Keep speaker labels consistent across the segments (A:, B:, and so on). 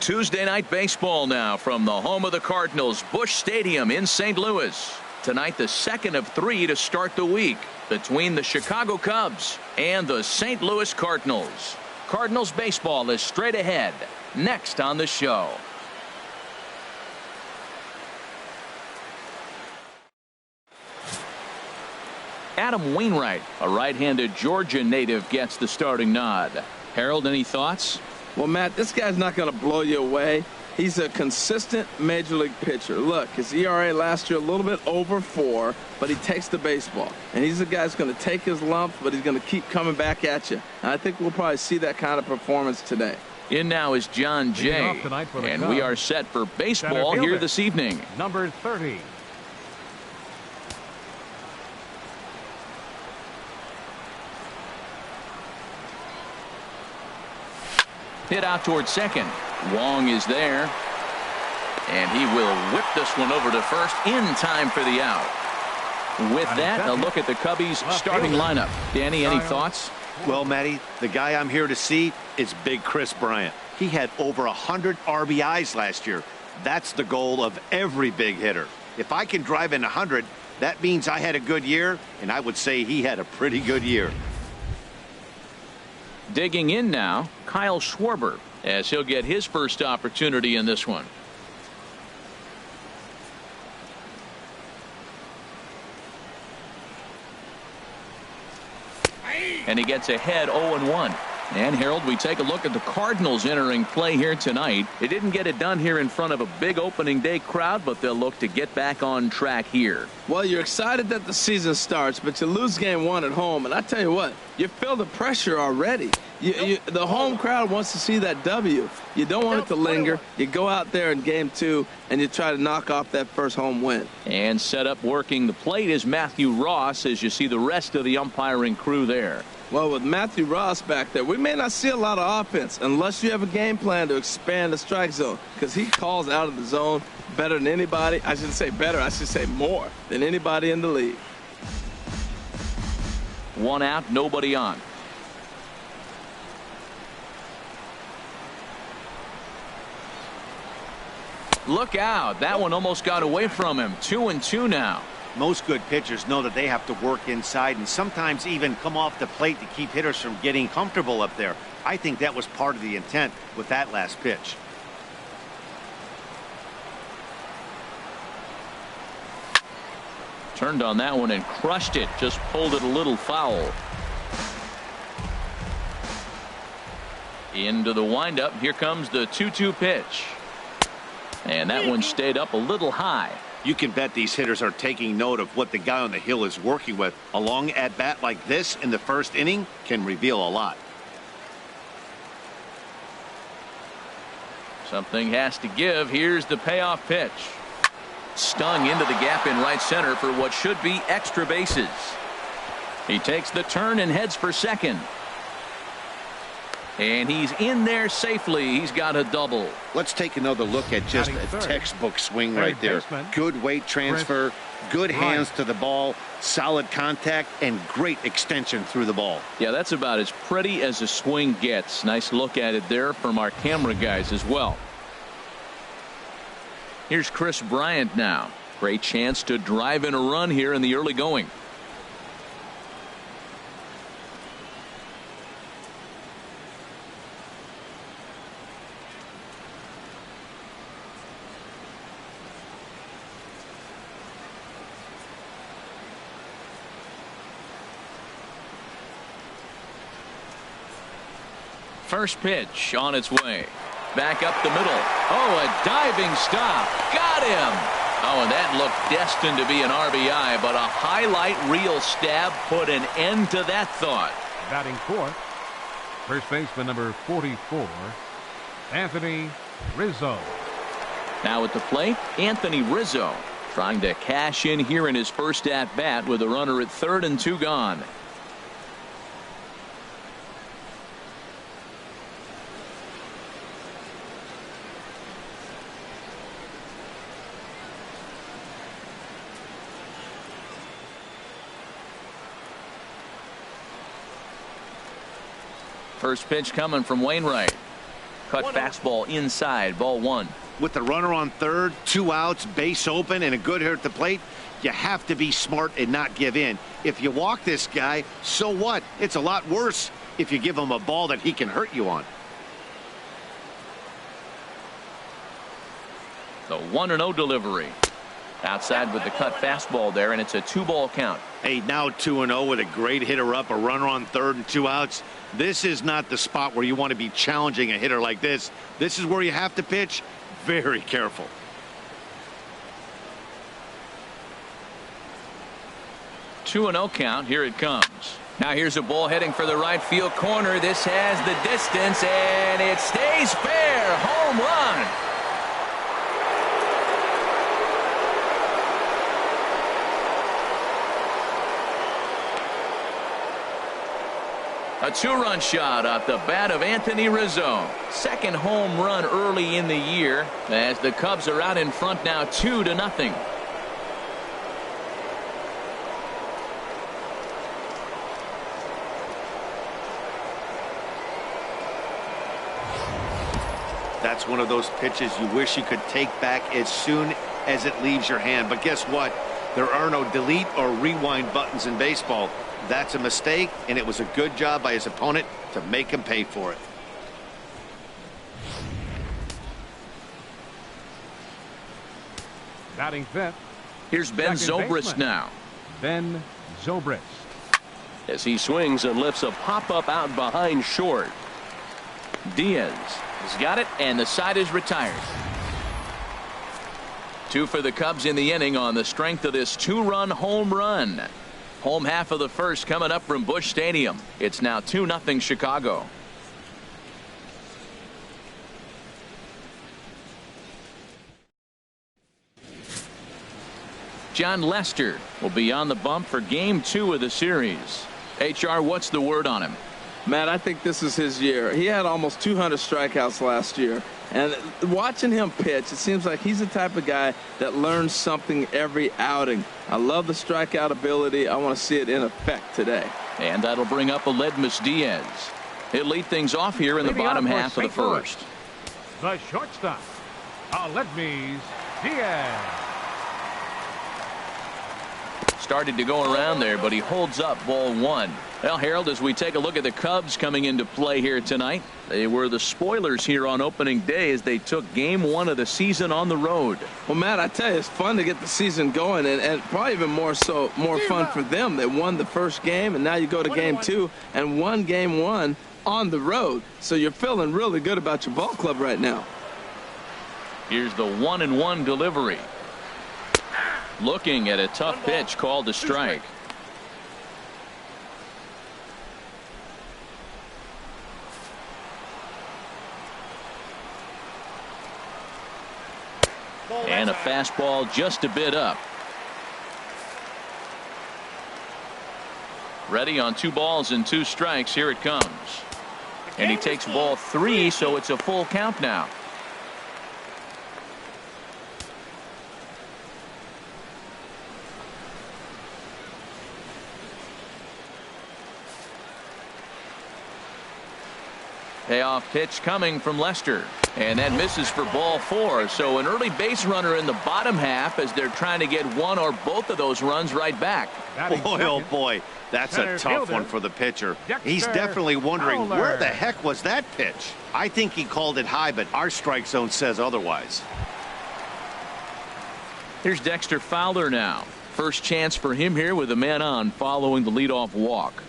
A: Tuesday night baseball now from the home of the Cardinals, Busch Stadium in St. Louis. Tonight, the second of 3 to start the week between the Chicago Cubs and the St. Louis Cardinals. Cardinals baseball is straight ahead next on the show. Adam Wainwright, a right-handed Georgia native, gets the starting nod. Harold, any thoughts?
B: Well, Matt, this guy's not going to blow you away. He's a consistent major league pitcher. Look, his ERA last year a little bit over 4, but he takes the baseball. And he's a guy that's going to take his lumps, but he's going to keep coming back at you. And I think we'll probably see that kind of performance today.
A: In now is John Jay, and we are set for baseball here this evening.
C: Number 30.
A: Hit out towards second. Wong is there. And he will whip this one over to first in time for the out. With that, a look at the Cubbies starting lineup. Danny, any thoughts?
D: Well, Matty, the guy I'm here to see is Big Chris Bryant. He had over 100 RBIs last year. That's the goal of every big hitter. If I can drive in 100, that means I had a good year, and I would say he had a pretty good year.
A: Digging in now, Kyle Schwarber, as he'll get his first opportunity in this one. And he gets ahead 0-1. And Harold, we take a look at the Cardinals entering play here tonight. They didn't get it done here in front of a big opening day crowd, but they'll look to get back on track here.
B: Well, you're excited that the season starts, but you lose game 1 at home. And I tell you what, you feel the pressure already. The home crowd wants to see that W. You don't want it to linger. You go out there in game 2 and you try to knock off that first home win.
A: And set up working the plate is Matthew Ross, as you see the rest of the umpiring crew there.
B: Well, with Matthew Ross back there, we may not see a lot of offense unless you have a game plan to expand the strike zone, because he calls out of the zone better than anybody. I shouldn't say better, I should say more than anybody in the league.
A: 1 out, nobody on. Look out. That one almost got away from him. 2-2 now.
D: Most good pitchers know that they have to work inside and sometimes even come off the plate to keep hitters from getting comfortable up there. I think that was part of the intent with that last pitch.
A: Turned on that one and crushed it. Just pulled it a little foul. Into the windup. Here comes the 2-2 pitch. And that one stayed up a little high.
D: You can bet these hitters are taking note of what the guy on the hill is working with. A long at-bat like this in the first inning can reveal a lot.
A: Something has to give. Here's the payoff pitch. Stung into the gap in right center for what should be extra bases. He takes the turn and heads for second. And he's in there safely. He's got a double.
D: Let's take another look at just a textbook swing right there. Good weight transfer, good hands to the ball, solid contact, and great extension through the ball.
A: Yeah, that's about as pretty as a swing gets. Nice look at it there from our camera guys as well. Here's Chris Bryant now. Great chance to drive in a run here in the early going. First pitch on its way. Back up the middle. Oh, a diving stop. Got him. Oh, and that looked destined to be an RBI, but a highlight reel stab put an end to that thought.
C: Batting fourth, first baseman number 44, Anthony Rizzo.
A: Now at the plate, Anthony Rizzo trying to cash in here in his first at bat with a runner at third and 2 gone. First pitch coming from Wainwright. Cut fastball inside, ball 1.
D: With the runner on third, 2 outs, base open, and a good hitter at the plate, you have to be smart and not give in. If you walk this guy, so what? It's a lot worse if you give him a ball that he can hurt you on.
A: The 1-0 delivery. Outside with the cut fastball there, and it's a 2-ball count.
D: Hey, now 2-0 with a great hitter up, a runner on third and 2 outs. This is not the spot where you want to be challenging a hitter like this. This is where you have to pitch very careful.
A: Two 2-0 count. Here it comes. Now here's a ball heading for the right field corner. This has the distance, and it stays fair. Home run. A 2-run shot off the bat of Anthony Rizzo. Second home run early in the year as the Cubs are out in front now 2-0.
D: That's one of those pitches you wish you could take back as soon as it leaves your hand. But guess what? There are no delete or rewind buttons in baseball. That's a mistake, and it was a good job by his opponent to make him pay for it.
C: Batting fifth.
A: Here's Ben Zobrist now.
C: Ben Zobrist.
E: As he swings and lifts a pop-up out behind short.
A: Diaz has got it, and the side is retired. 2 for the Cubs in the inning on the strength of this 2-run home run. Home half of the first coming up from Busch Stadium. It's now 2-0 Chicago. John Lester will be on the bump for Game 2 of the series. HR, what's the word on him?
B: Matt, I think this is his year. He had almost 200 strikeouts last year. And watching him pitch, it seems like he's the type of guy that learns something every outing. I love the strikeout ability. I want to see it in effect today.
A: And that'll bring up Aledmus Diaz. He'll lead things off here in the bottom half of the first.
C: The shortstop, Aledmus Diaz.
A: Started to go around there, but he holds up ball 1. Well, Harold, as we take a look at the Cubs coming into play here tonight, they were the spoilers here on opening day as they took Game 1 of the season on the road.
B: Well, Matt, I tell you, it's fun to get the season going, and probably even more fun for them. They won the first game, and now you go to Game 2 and won Game 1 on the road. So you're feeling really good about your ball club right now.
A: Here's the 1-1 delivery. Looking at a tough pitch called to strike. And a fastball just a bit up. Ready on 2 balls and 2 strikes. Here it comes. And he takes ball 3, so it's a full count now. Payoff pitch coming from Lester. And that misses for ball 4. So an early base runner in the bottom half as they're trying to get one or both of those runs right back.
D: Boy, oh boy, that's a tough one for the pitcher. He's definitely wondering, where the heck was that pitch? I think he called it high, but our strike zone says otherwise.
A: Here's Dexter Fowler now. First chance for him here with a man on following the leadoff walk.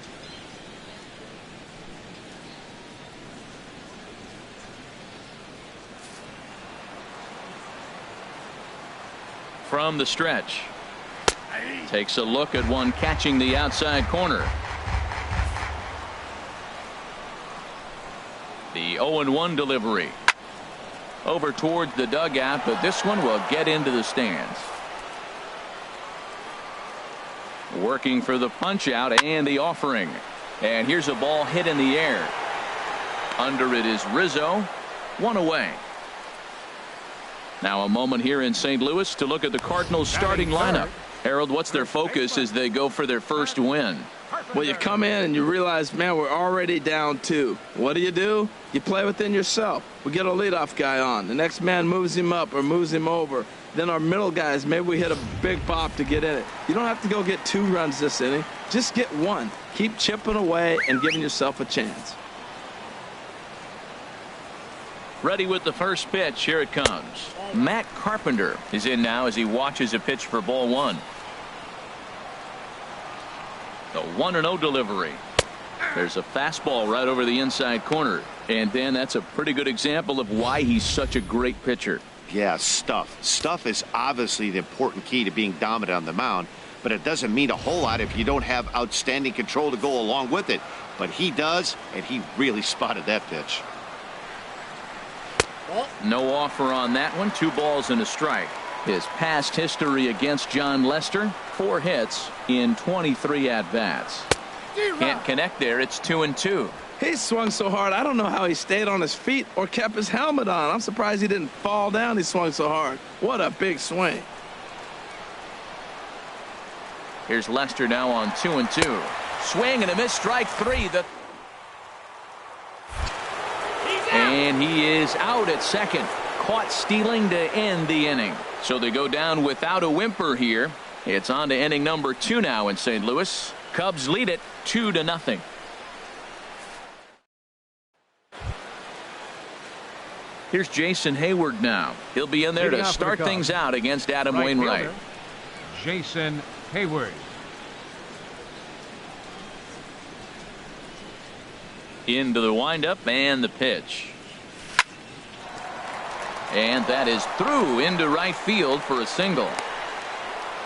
A: From the stretch. Takes a look at one catching the outside corner. The 0-1 delivery. Over towards the dugout, but this one will get into the stands. Working for the punch out and the offering. And here's a ball hit in the air. Under it is Rizzo. 1 away. Now a moment here in St. Louis to look at the Cardinals starting lineup. Harold, what's their focus as they go for their first win?
B: Well, you come in and you realize, man, we're already down 2. What do? You play within yourself. We get a leadoff guy on. The next man moves him up or moves him over. Then our middle guys, maybe we hit a big pop to get in it. You don't have to go get 2 runs this inning. Just get 1. Keep chipping away and giving yourself a chance.
A: Ready with the first pitch. Here it comes. Matt Carpenter is in now as he watches a pitch for ball 1. The 1-0 delivery. There's a fastball right over the inside corner. And Dan, that's a pretty good example of why he's such a great pitcher.
D: Yeah, stuff. Stuff is obviously the important key to being dominant on the mound, but it doesn't mean a whole lot if you don't have outstanding control to go along with it. But he does, and he really spotted that pitch.
A: No offer on that one. 2 balls and a strike. His past history against John Lester, 4 hits in 23 at-bats. Can't connect there. It's 2-2.
B: He swung so hard, I don't know how he stayed on his feet or kept his helmet on. I'm surprised he didn't fall down. He swung so hard. What a big swing.
A: Here's Lester now on 2-2. Swing and a miss, strike 3. And he is out at second. Caught stealing to end the inning. So they go down without a whimper here. It's on to inning number 2 now in St. Louis. Cubs lead it 2-0. Here's Jason Hayward now. He'll be in there to start things out against Adam Wainwright.
C: Jason Hayward.
A: Into the windup and the pitch. And that is through into right field for a single.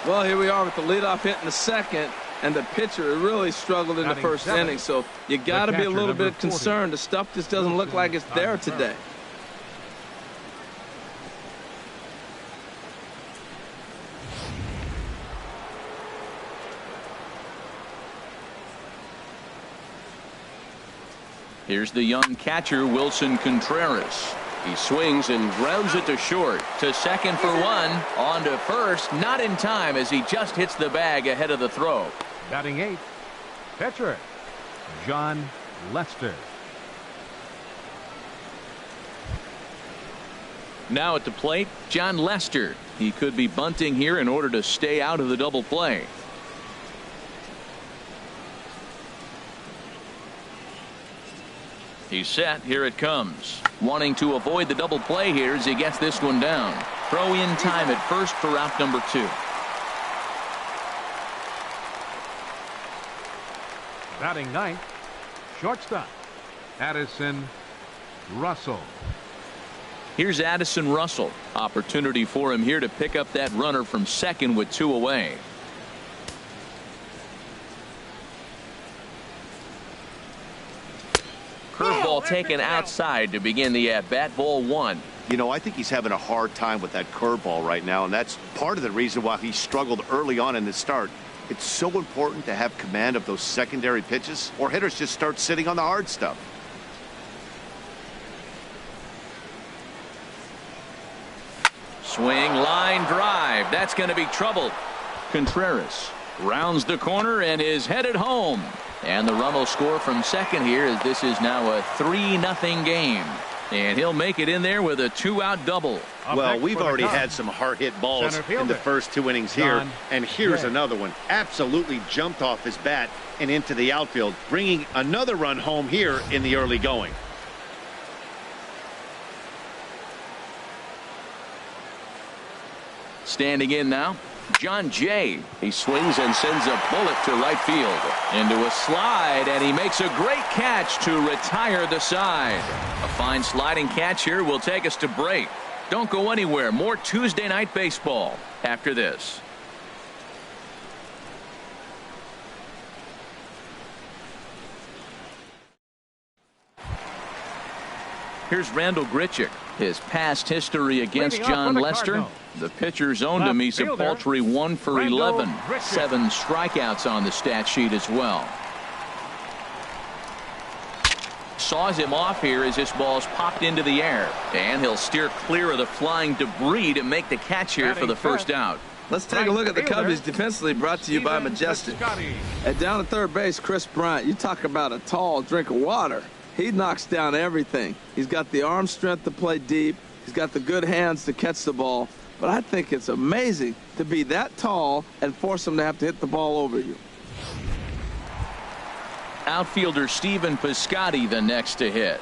B: Well, here we are with the leadoff hit in the second, and the pitcher really struggled in the first inning. So you got to be a little bit concerned. The stuff just doesn't look like it's there today.
A: Here's the young catcher, Wilson Contreras.
E: He swings and grounds it to short.
A: To second for 1. On to first. Not in time as he just hits the bag ahead of the throw.
C: Batting 8th. Pitcher John Lester.
A: Now at the plate, John Lester. He could be bunting here in order to stay out of the double play. He's set. Here it comes. Wanting to avoid the double play here as he gets this one down. Throw in time at first for out number 2.
C: Batting 9th. Shortstop Addison Russell.
A: Here's Addison Russell. Opportunity for him here to pick up that runner from second with 2 away. Curveball taken outside to begin the at-bat. Ball 1.
D: You know, I think he's having a hard time with that curveball right now, and that's part of the reason why he struggled early on in the start. It's so important to have command of those secondary pitches, or hitters just start sitting on the hard stuff.
A: Swing, line drive. That's going to be trouble. Contreras rounds the corner and is headed home. And the run will score from second here as this is now a 3-0 game. And he'll make it in there with a 2-out double.
D: Well, we've already had some hard-hit balls in the first 2 innings here. And here's another one. Absolutely jumped off his bat and into the outfield, bringing another run home here in the early going.
A: Standing in now, John Jay. He swings and sends a bullet to right field. Into a slide, and he makes a great catch to retire the side. A fine sliding catch here will take us to break. Don't go anywhere. More Tuesday Night Baseball after this. Here's Randall Grichuk. His past history against John Lester. The pitcher's owned him. He's a paltry 1 for 11. 7 strikeouts on the stat sheet as well. Saws him off here as this ball's popped into the air. And he'll steer clear of the flying debris to make the catch here for the first out.
B: Let's take a look at the Cubbies defensively, brought to you by Majestic. At down at third base, Chris Bryant, you talk about a tall drink of water. He knocks down everything. He's got the arm strength to play deep. He's got the good hands to catch the ball. But I think it's amazing to be that tall and force him to have to hit the ball over you.
A: Outfielder Stephen Piscotty the next to hit.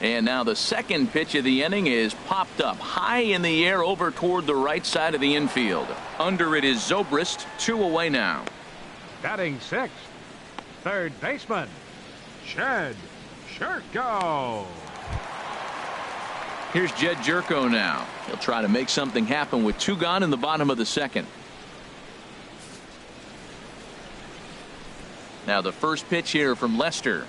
A: And now the second pitch of the inning is popped up high in the air over toward the right side of the infield. Under it is Zobrist, 2 away now.
C: Batting sixth, third baseman, Jed Jerko.
A: Here's Jed Jerko now. He'll try to make something happen with 2 gone in the bottom of the second. Now the first pitch here from Lester.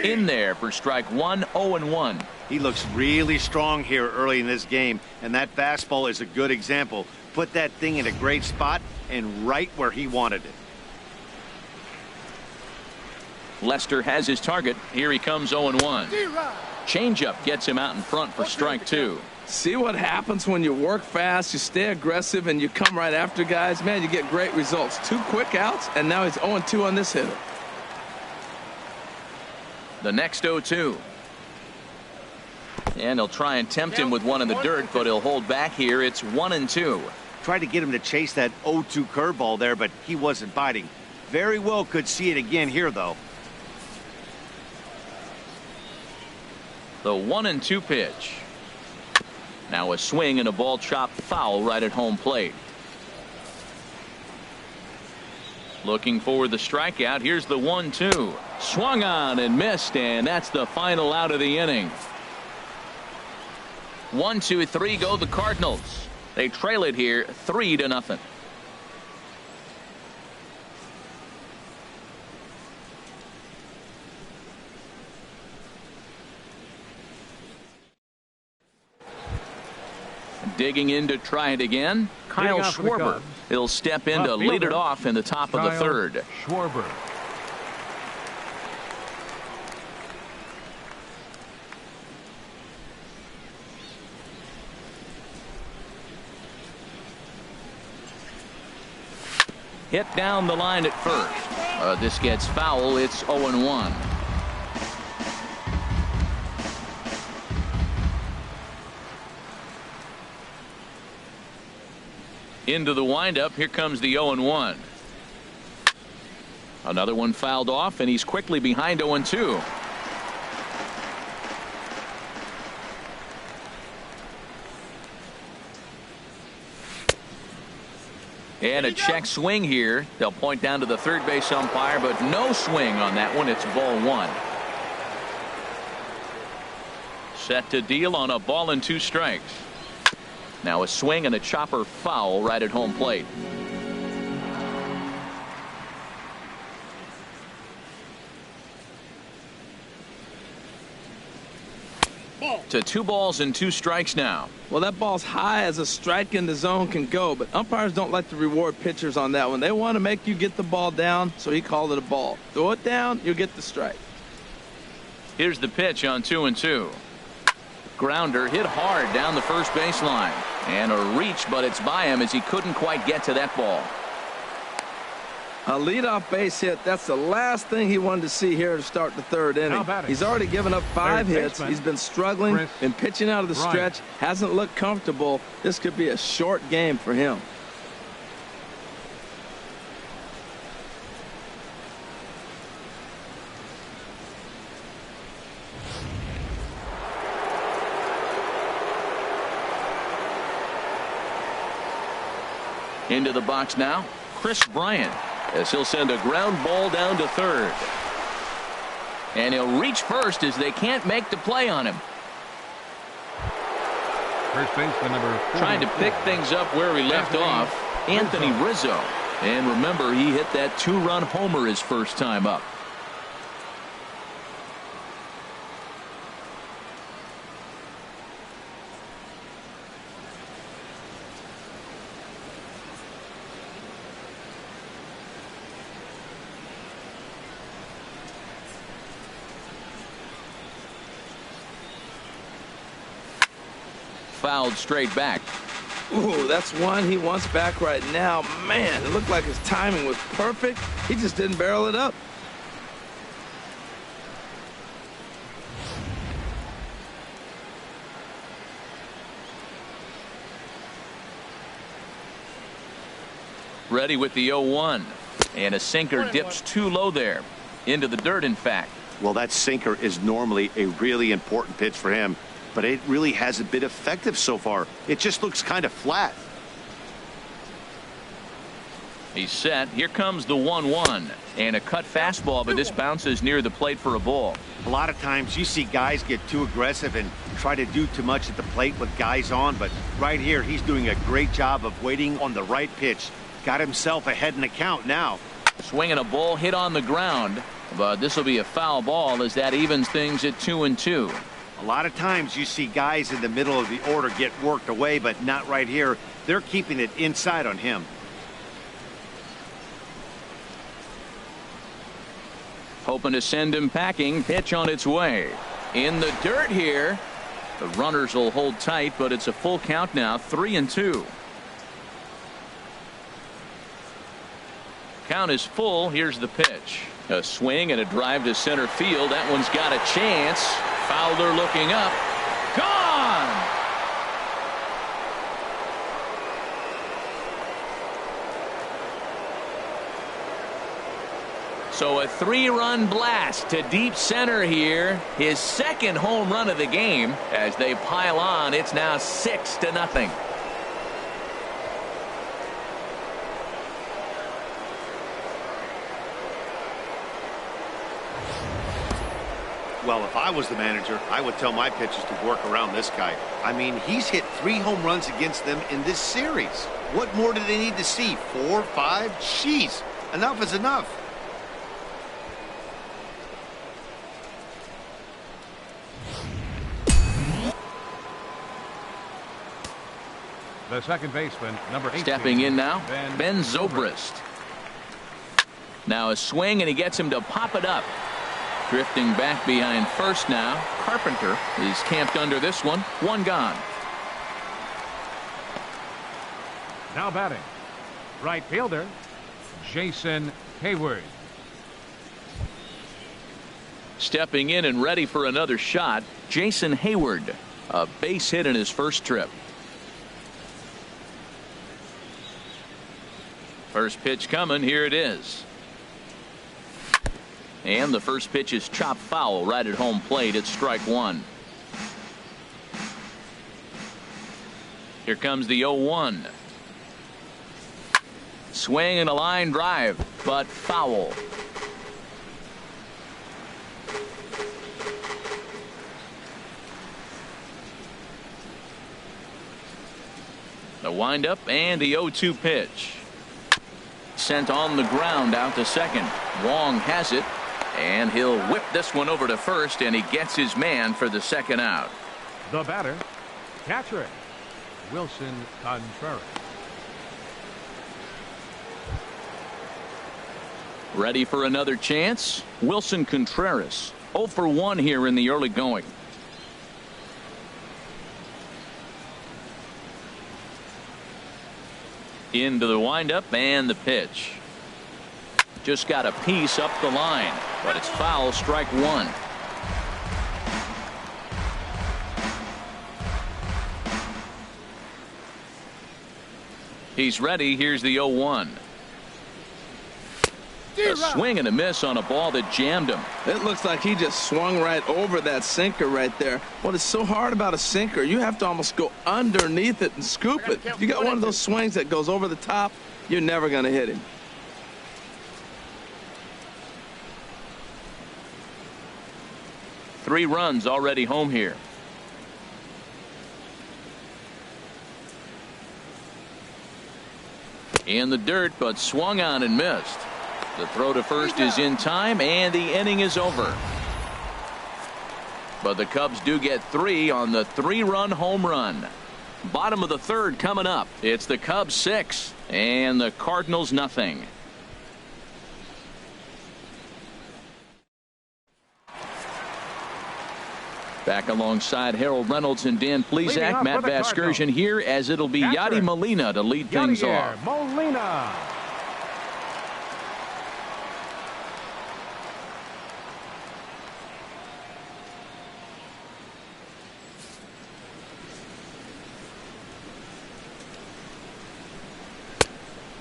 A: In there for strike 1, 0-1.
D: He looks really strong here early in this game, and that fastball is a good example. Put that thing in a great spot and right where he wanted it.
A: Lester has his target. Here he comes, 0-1. Changeup gets him out in front for strike 2.
B: See what happens when you work fast, you stay aggressive, and you come right after guys? Man, you get great results. 2 quick outs, and now he's 0-2 on this hitter.
A: The next 0-2. And he'll try and tempt him with one in the dirt, but he'll hold back here. It's 1-2.
D: Tried to get him to chase that 0-2 curveball there, but he wasn't biting. Very well could see it again here, though.
A: The 1-2 pitch. Now a swing and a ball chopped foul right at home plate. Looking for the strikeout. Here's the 1-2. Swung on and missed, and that's the final out of the inning. 1, 2, 3 go the Cardinals. They trail it here 3-0. Digging in to try it again, Kyle Schwarber. He'll step in to lead it off in the top of the third.
C: Schwarber.
A: Hit down the line at first. This gets foul. It's 0-1. Into the windup. Here comes the 0-1. Another one fouled off, and he's quickly behind 0-2. And a check swing here. They'll point down to the third base umpire, but no swing on that one. It's ball 1. Set to deal on a ball and 2 strikes. Now a swing and a chopper foul right at home plate. To 2 balls and 2 strikes now.
B: Well, that ball's high as a strike in the zone can go, but umpires don't like to reward pitchers on that one. They want to make you get the ball down, so he called it a ball. Throw it down, you'll get the strike.
A: Here's the pitch on 2-2. Grounder hit hard down the first baseline. And a reach, but it's by him as he couldn't quite get to that ball.
B: A leadoff base hit. That's the last thing he wanted to see here to start the third inning. He's already given up 5 hits. He's been struggling and pitching out of the stretch. Hasn't looked comfortable. This could be a short game for him.
A: Into the box now, Chris Bryant, as he'll send a ground ball down to third. And he'll reach first as they can't make the play on him.
C: First baseman number 4.
A: Trying to pick things up where he left off, Anthony Rizzo. And remember, he hit that 2-run homer his first time up. fouled straight back.
B: Ooh, that's one he wants back right now. Man, it looked like his timing was perfect. He just didn't barrel it up.
A: Ready with the 0-1. And a sinker dips too low there. Into the dirt, in fact.
D: Well, that sinker is normally a really important pitch for him, but it really hasn't been effective so far. It just looks kind of flat.
A: He's set. Here comes the 1-1. And a cut fastball, but this bounces near the plate for a ball.
D: A lot of times you see guys get too aggressive and try to do too much at the plate with guys on, but right here he's doing a great job of waiting on the right pitch. Got himself ahead in the count now.
A: Swinging a ball hit on the ground, but this will be a foul ball as that evens things at 2-2.
D: A lot of times you see guys in the middle of the order get worked away, but not right here. They're keeping it inside on him.
A: Hoping to send him packing. Pitch on its way. In the dirt here. The runners will hold tight, but it's a full count now. 3-2. Count is full. Here's the pitch. A swing and a drive to center field. That one's got a chance. Fowler looking up. Gone! So a 3-run blast to deep center here. His second home run of the game. As they pile on, it's now 6-0.
D: Well, if I was the manager, I would tell my pitchers to work around this guy. I mean, he's hit 3 home runs against them in this series. What more do they need to see? 4, 5? Jeez, enough is enough.
C: The second baseman, number 18.
A: Stepping in now, Ben Zobrist. Now a swing, and he gets him to pop it up. Drifting back behind first now. Carpenter is camped under this one. 1 gone.
C: Now batting, right fielder, Jason Hayward.
A: Stepping in and ready for another shot, Jason Hayward. A base hit in his first trip. First pitch coming. Here it is. And the first pitch is chopped foul right at home plate. It's strike 1. Here comes the 0-1. Swing and a line drive, but foul. The windup and the 0-2 pitch. Sent on the ground out to second. Wong has it. And he'll whip this one over to first, and he gets his man for the second out.
C: The batter, catcher, Wilson Contreras.
A: Ready for another chance? Wilson Contreras. 0 for 1 here in the early going. Into the windup and the pitch. Just got a piece up the line, but it's foul. Strike 1. He's ready. Here's the 0-1. A swing and a miss on a ball that jammed him.
B: It looks like he just swung right over that sinker right there. What is so hard about a sinker, you have to almost go underneath it and scoop it. If you got one of those swings that goes over the top, you're never going to hit him.
A: Three runs already home here. In the dirt, but swung on and missed. The throw to first is in time, and the inning is over. But the Cubs do get 3 on the 3-run home run. Bottom of the third coming up. It's the Cubs 6 and the Cardinals nothing. Back alongside Harold Reynolds and Dan Plesac, Matt Vasgersian here, as it'll be Yadi Molina to lead things off.
C: Molina.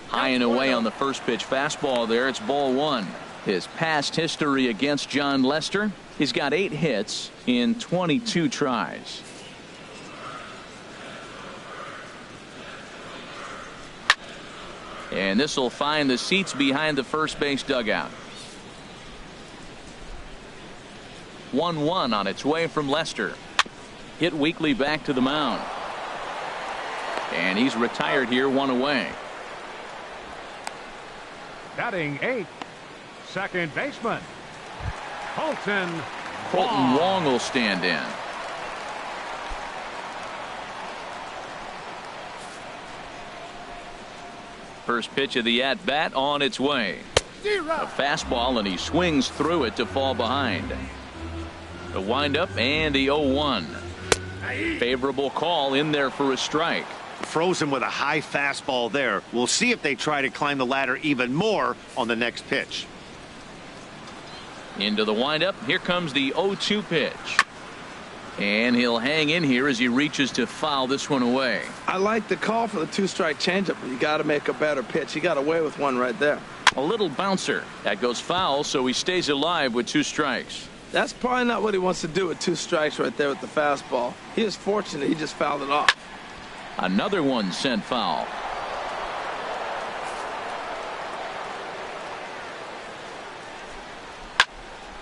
A: High and away on the first pitch fastball there. It's ball one. His past history against John Lester, he's got 8 hits in 22 tries. And this will find the seats behind the first base dugout. 1-1 on its way from Lester. Hit weakly back to the mound. And he's retired here, 1 away.
C: Batting 8th, second baseman, Colton
A: Wong will stand in. First pitch of the at-bat on its way. A fastball, and he swings through it to fall behind. The windup and the 0-1. Favorable call in there for a strike.
D: Frozen with a high fastball there. We'll see if they try to climb the ladder even more on the next pitch.
A: Into the windup. Here comes the 0-2 pitch. And he'll hang in here as he reaches to foul this one away.
B: I like the call for the 2-strike changeup, but you got to make a better pitch. He got away with one right there.
A: A little bouncer. That goes foul, so he stays alive with 2 strikes.
B: That's probably not what he wants to do with 2 strikes right there with the fastball. He is fortunate he just fouled it off.
A: Another one sent foul.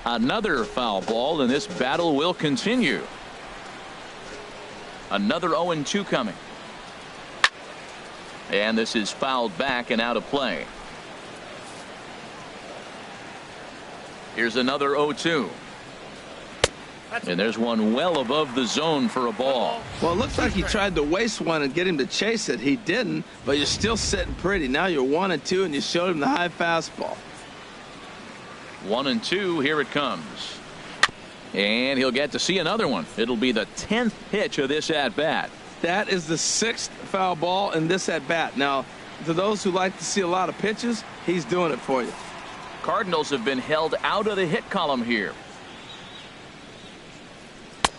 A: Another foul ball, and this battle will continue. Another 0-2 coming. And this is fouled back and out of play. Here's another 0-2. And there's one well above the zone for a ball.
B: Well, it looks like he tried to waste one and get him to chase it. He didn't, but you're still sitting pretty. Now you're 1-2, and you showed him the high fastball.
A: 1-2. Here it comes. And he'll get to see another one. It'll be the 10th pitch of this at-bat.
B: That is the 6th foul ball in this at-bat. Now, to those who like to see a lot of pitches, he's doing it for you.
A: Cardinals have been held out of the hit column here.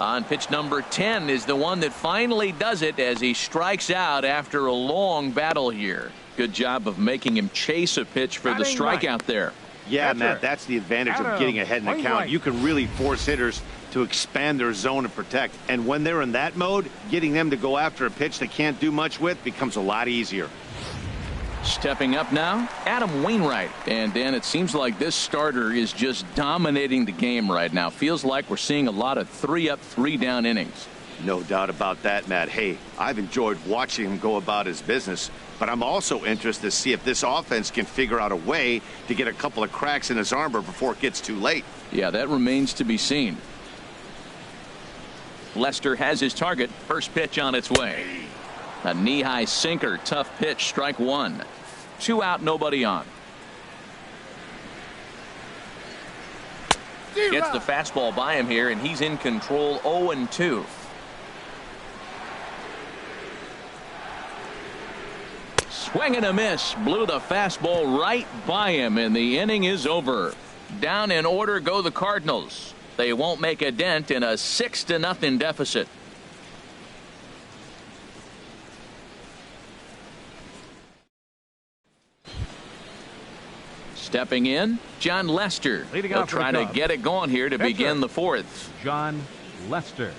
A: On pitch number 10 is the one that finally does it as he strikes out after a long battle here. Good job of making him chase a pitch for the strikeout there.
D: Yeah, Matt, that's the advantage of getting ahead in the count. You can really force hitters to expand their zone and protect. And when they're in that mode, getting them to go after a pitch they can't do much with becomes a lot easier.
A: Stepping up now, Adam Wainwright. And Dan, it seems like this starter is just dominating the game right now. Feels like we're seeing a lot of 3-up, 3-down innings.
D: No doubt about that, Matt. Hey, I've enjoyed watching him go about his business, but I'm also interested to see if this offense can figure out a way to get a couple of cracks in his armor before it gets too late.
A: Yeah, that remains to be seen. Lester has his target. First pitch on its way. A knee-high sinker, tough pitch, strike 1. 2 out, nobody on. Gets the fastball by him here, and he's in control. 0-2. Swing and a miss. Blew the fastball right by him, and the inning is over. Down in order go the Cardinals. They won't make a dent in a 6-0 deficit. Stepping in, John Lester. He'll try to get it going here to begin the 4th.
C: John Lester.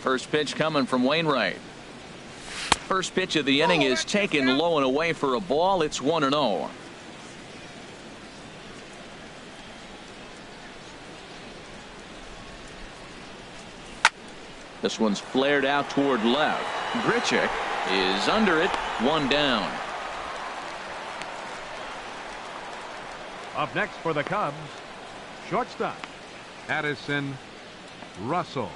A: First pitch coming from Wainwright. First pitch of the inning is taken low and away for a ball. It's 1-0. This one's flared out toward left. Grichuk is under it. 1 down.
C: Up next for the Cubs, shortstop, Addison Russell.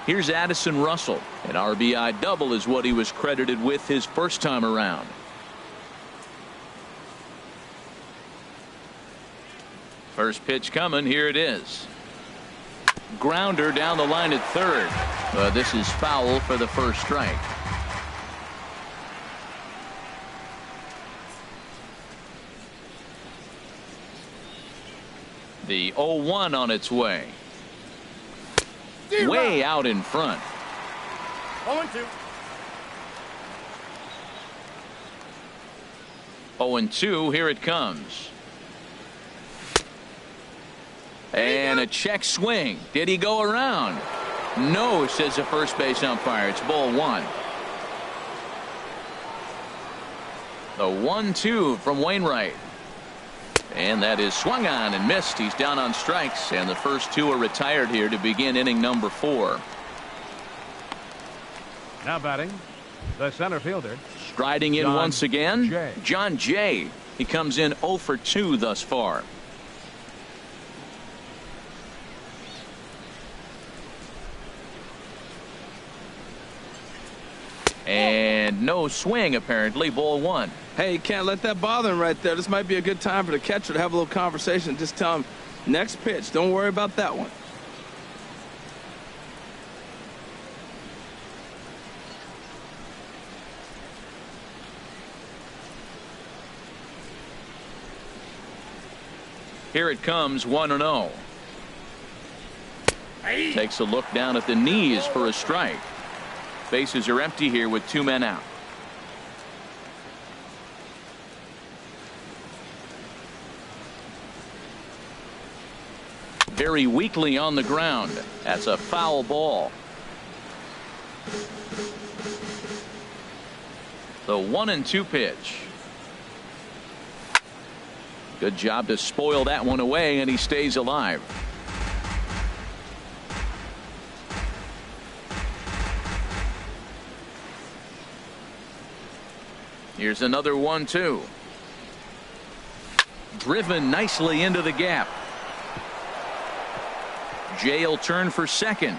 A: Here's Addison Russell. An RBI double is what he was credited with his first time around. First pitch coming. Here it is. Grounder down the line at third. This is foul for the first strike. The 0-1 on its way. Way out in front.
F: 0-2.
A: 0-2. Here it comes. And a check swing. Did he go around? No, says the first base umpire. It's ball one. The 1-2 from Wainwright. And that is swung on and missed. He's down on strikes, and the first two are retired here to begin inning number 4.
C: Now batting, the center fielder.
A: Striding in once again, John Jay. He comes in 0 for 2 thus far. And no swing, apparently. Ball one.
B: Hey, you can't let that bother him right there. This might be a good time for the catcher to have a little conversation. Just tell him, next pitch. Don't worry about that one.
A: Here it comes, 1-0. Takes a look down at the knees for a strike. Bases are empty here with 2 men out. Very weakly on the ground. That's a foul ball. The 1-2 pitch. Good job to spoil that one away, and he stays alive. Here's another 1-2. Driven nicely into the gap. Jay will turn for second.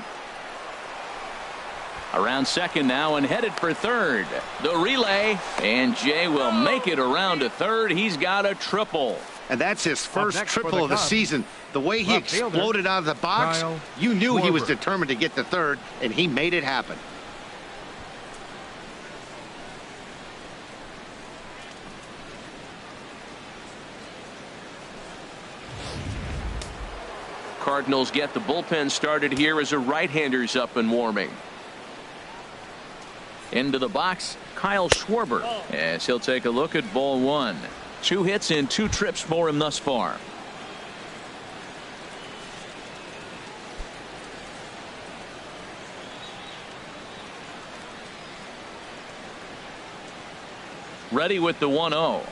A: Around second now and headed for third. The relay, and Jay will make it around to third. He's got a triple.
D: And that's his first triple of the season. The way he exploded out of the box, you knew he was determined to get to third, and he made it happen.
E: Cardinals get the bullpen started here as a right-hander's up and warming.
A: Into the box, Kyle Schwarber, as he'll take a look at ball one. 2 hits in 2 trips for him thus far. Ready with the 1-0.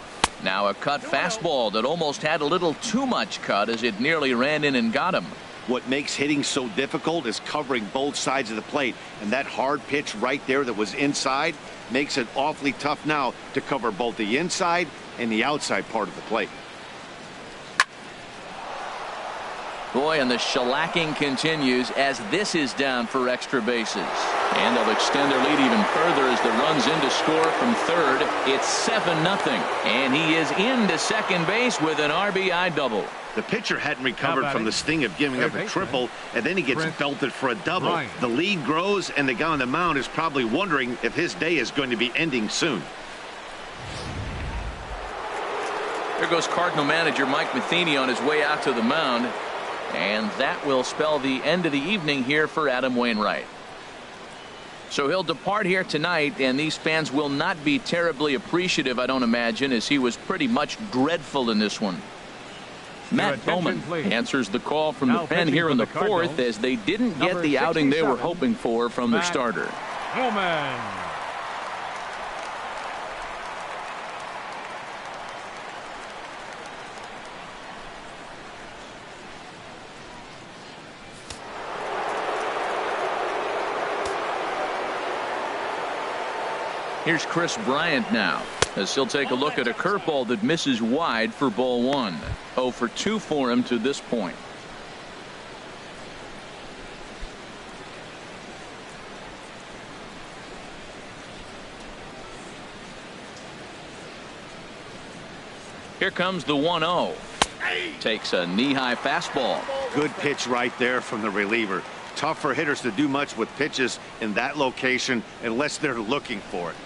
A: Now a cut fastball that almost had a little too much cut as it nearly ran in and got him.
D: What makes hitting so difficult is covering both sides of the plate, and that hard pitch right there that was inside makes it awfully tough now to cover both the inside and the outside part of the plate.
A: Boy, and the shellacking continues as this is down for extra bases. And they'll extend their lead even further as the run's in to score from third. It's 7-0. And he is into second base with an RBI double.
D: The pitcher hadn't recovered from the sting of giving up a triple, and then he gets belted for a double. The lead grows, and the guy on the mound is probably wondering if his day is going to be ending soon.
A: There goes Cardinal manager Mike Matheny on his way out to the mound. And that will spell the end of the evening here for Adam Wainwright. So he'll depart here tonight, and these fans will not be terribly appreciative, I don't imagine, as he was pretty much dreadful in this one. Matt Bowman answers the call from the pen here in the 4th as they didn't get the outing they were hoping for from the starter.
C: Bowman.
A: Here's Chris Bryant now as he'll take a look at a curveball that misses wide for ball one. 0 for 2 for him to this point. Here comes the 1-0. Takes a knee-high fastball.
D: Good pitch right there from the reliever. Tough for hitters to do much with pitches in that location unless they're looking for it.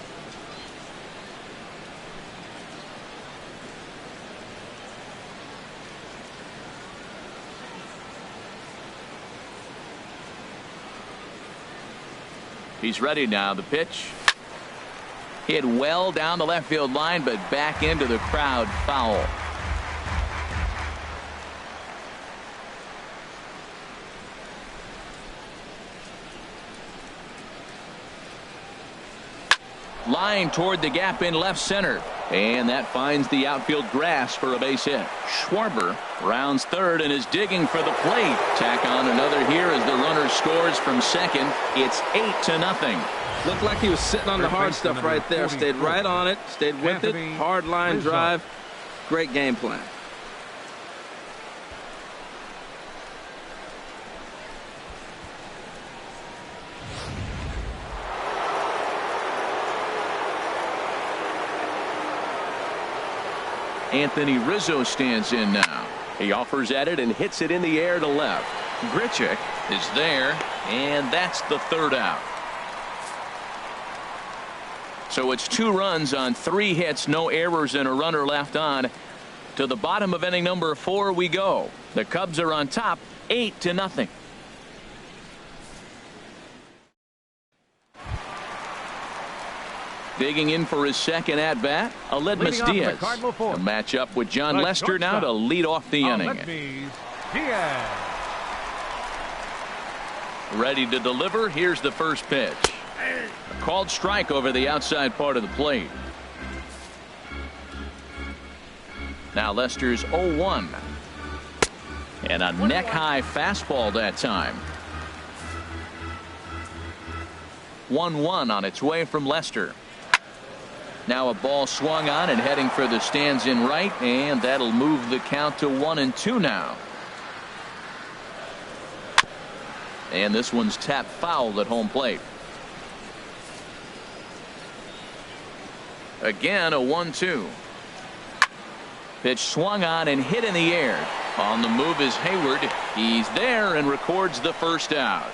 A: He's ready now. The pitch hit well down the left field line, but back into the crowd. Foul. Line toward the gap in left center, and that finds the outfield grass for a base hit. Schwarber rounds third and is digging for the plate. Tack on another here as the runner scores from second. It's 8-0.
B: Looked like he was sitting on the hard stuff right there. Stayed right on it, stayed with it. Hard line drive. Great game plan.
A: Anthony Rizzo stands in now.
E: He offers at it and hits it in the air to left.
A: Grichuk is there, and that's the third out. So it's 2 runs on 3 hits, no errors, and a runner left on. To the bottom of inning number 4 we go. The Cubs are on top, 8-0. Digging in for his second at bat, Aledmys Diaz. A matchup with John Lester now to lead off the inning. Ready to deliver. Here's the first pitch. A called strike over the outside part of the plate. Now Lester's 0-1. And a neck high fastball that time. 1-1 on its way from Lester. Now a ball swung on and heading for the stands in right, and that'll move the count to 1-2 now. And this one's tapped foul at home plate. Again a 1-2. Pitch swung on and hit in the air. On the move is Hayward. He's there and records the first out.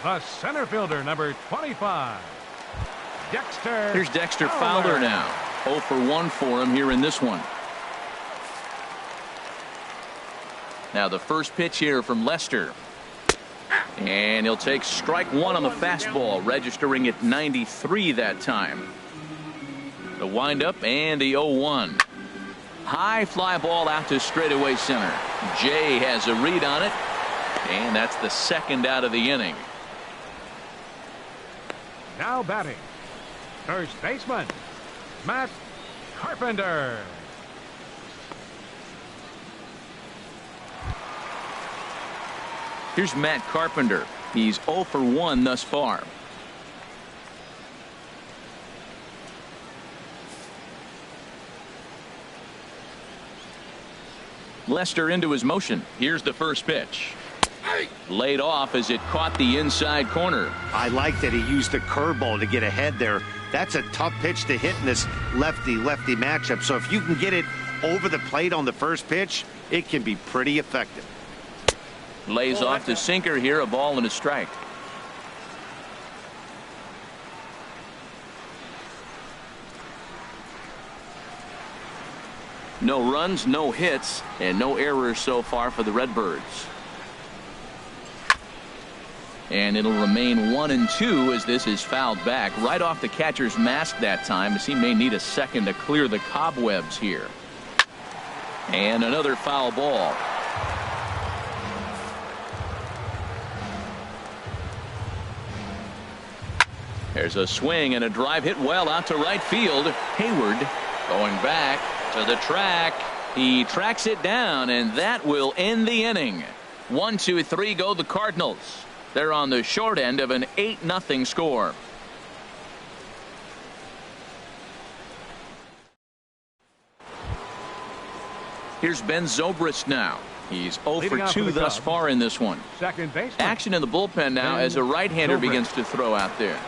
C: The center fielder, number 25. Dexter.
A: Here's Dexter Fowler now. 0 for 1 for him here in this one. Now the first pitch here from Lester. And he'll take strike 1 on the fastball, registering at 93 that time. The windup and the 0-1. High fly ball out to straightaway center. Jay has a read on it. And that's the second out of the inning.
C: Now batting, first baseman, Matt Carpenter.
A: Here's Matt Carpenter. He's 0 for 1 thus far. Lester into his motion. Here's the first pitch. Laid off as it caught the inside corner.
D: I like that he used the curveball to get ahead there. That's a tough pitch to hit in this lefty-lefty matchup. So if you can get it over the plate on the first pitch, it can be pretty effective.
A: Lays off the sinker here, a ball and a strike. No runs, no hits, and no errors so far for the Redbirds. And it'll remain 1-2 as this is fouled back right off the catcher's mask that time, as he may need a second to clear the cobwebs here. And another foul ball. There's a swing and a drive hit well out to right field. Hayward going back to the track. He tracks it down, and that will end the inning. 1-2-3 go the Cardinals. They're on the short end of an 8-0 score. Here's Ben Zobrist now. He's 0 for 2 thus far in this one.
C: Second base.
A: Action in the bullpen now as a right-hander begins to throw out there.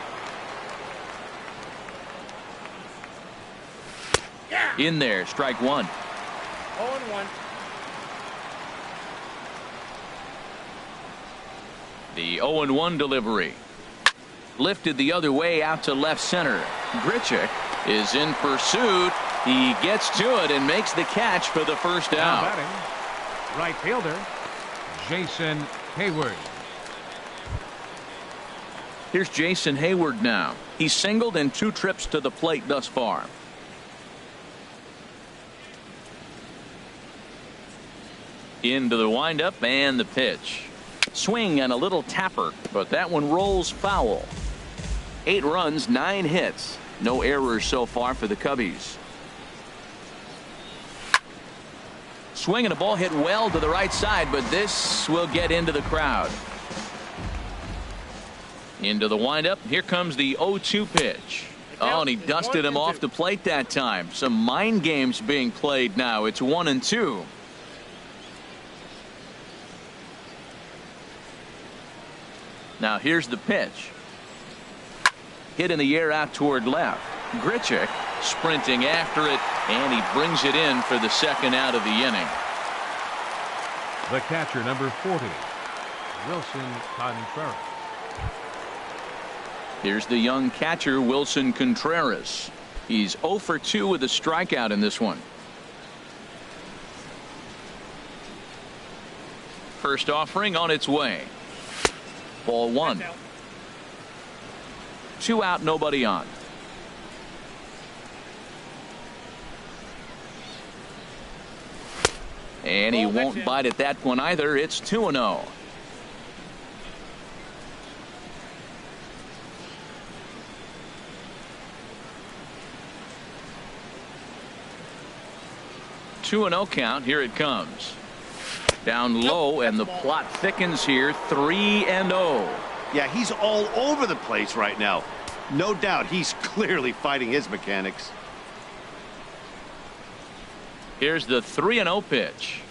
A: In there, strike 1.
F: 0-1.
A: The 0-1 delivery. Lifted the other way out to left center. Grichuk is in pursuit. He gets to it and makes the catch for the first
C: Now
A: out.
C: batting, right fielder, Jason Hayward.
A: Here's Jason Hayward now. He's singled in 2 trips to the plate thus far. Into the windup and the pitch. Swing and a little tapper, but that one rolls foul. 8 runs, 9 hits. No errors so far for the Cubbies. Swing and a ball hit well to the right side, but this will get into the crowd. Into the windup. Here comes the 0-2 pitch. Oh, and he dusted him off the plate that time. Some mind games being played now. It's 1-2. Now here's the pitch. Hit in the air out toward left. Grichuk sprinting after it, and he brings it in for the second out of the inning.
C: The catcher, number 40, Wilson Contreras.
A: Here's the young catcher, Wilson Contreras. He's 0 for 2 with a strikeout in this one. First offering on its way. Ball 1. 2 out, nobody on. And he won't bite at that one either. It's 2-0. Count. Here it comes. Down low, and the plot thickens here. 3-0.
D: Yeah, he's all over the place right now. No doubt he's clearly fighting his mechanics.
A: Here's the 3-0 pitch.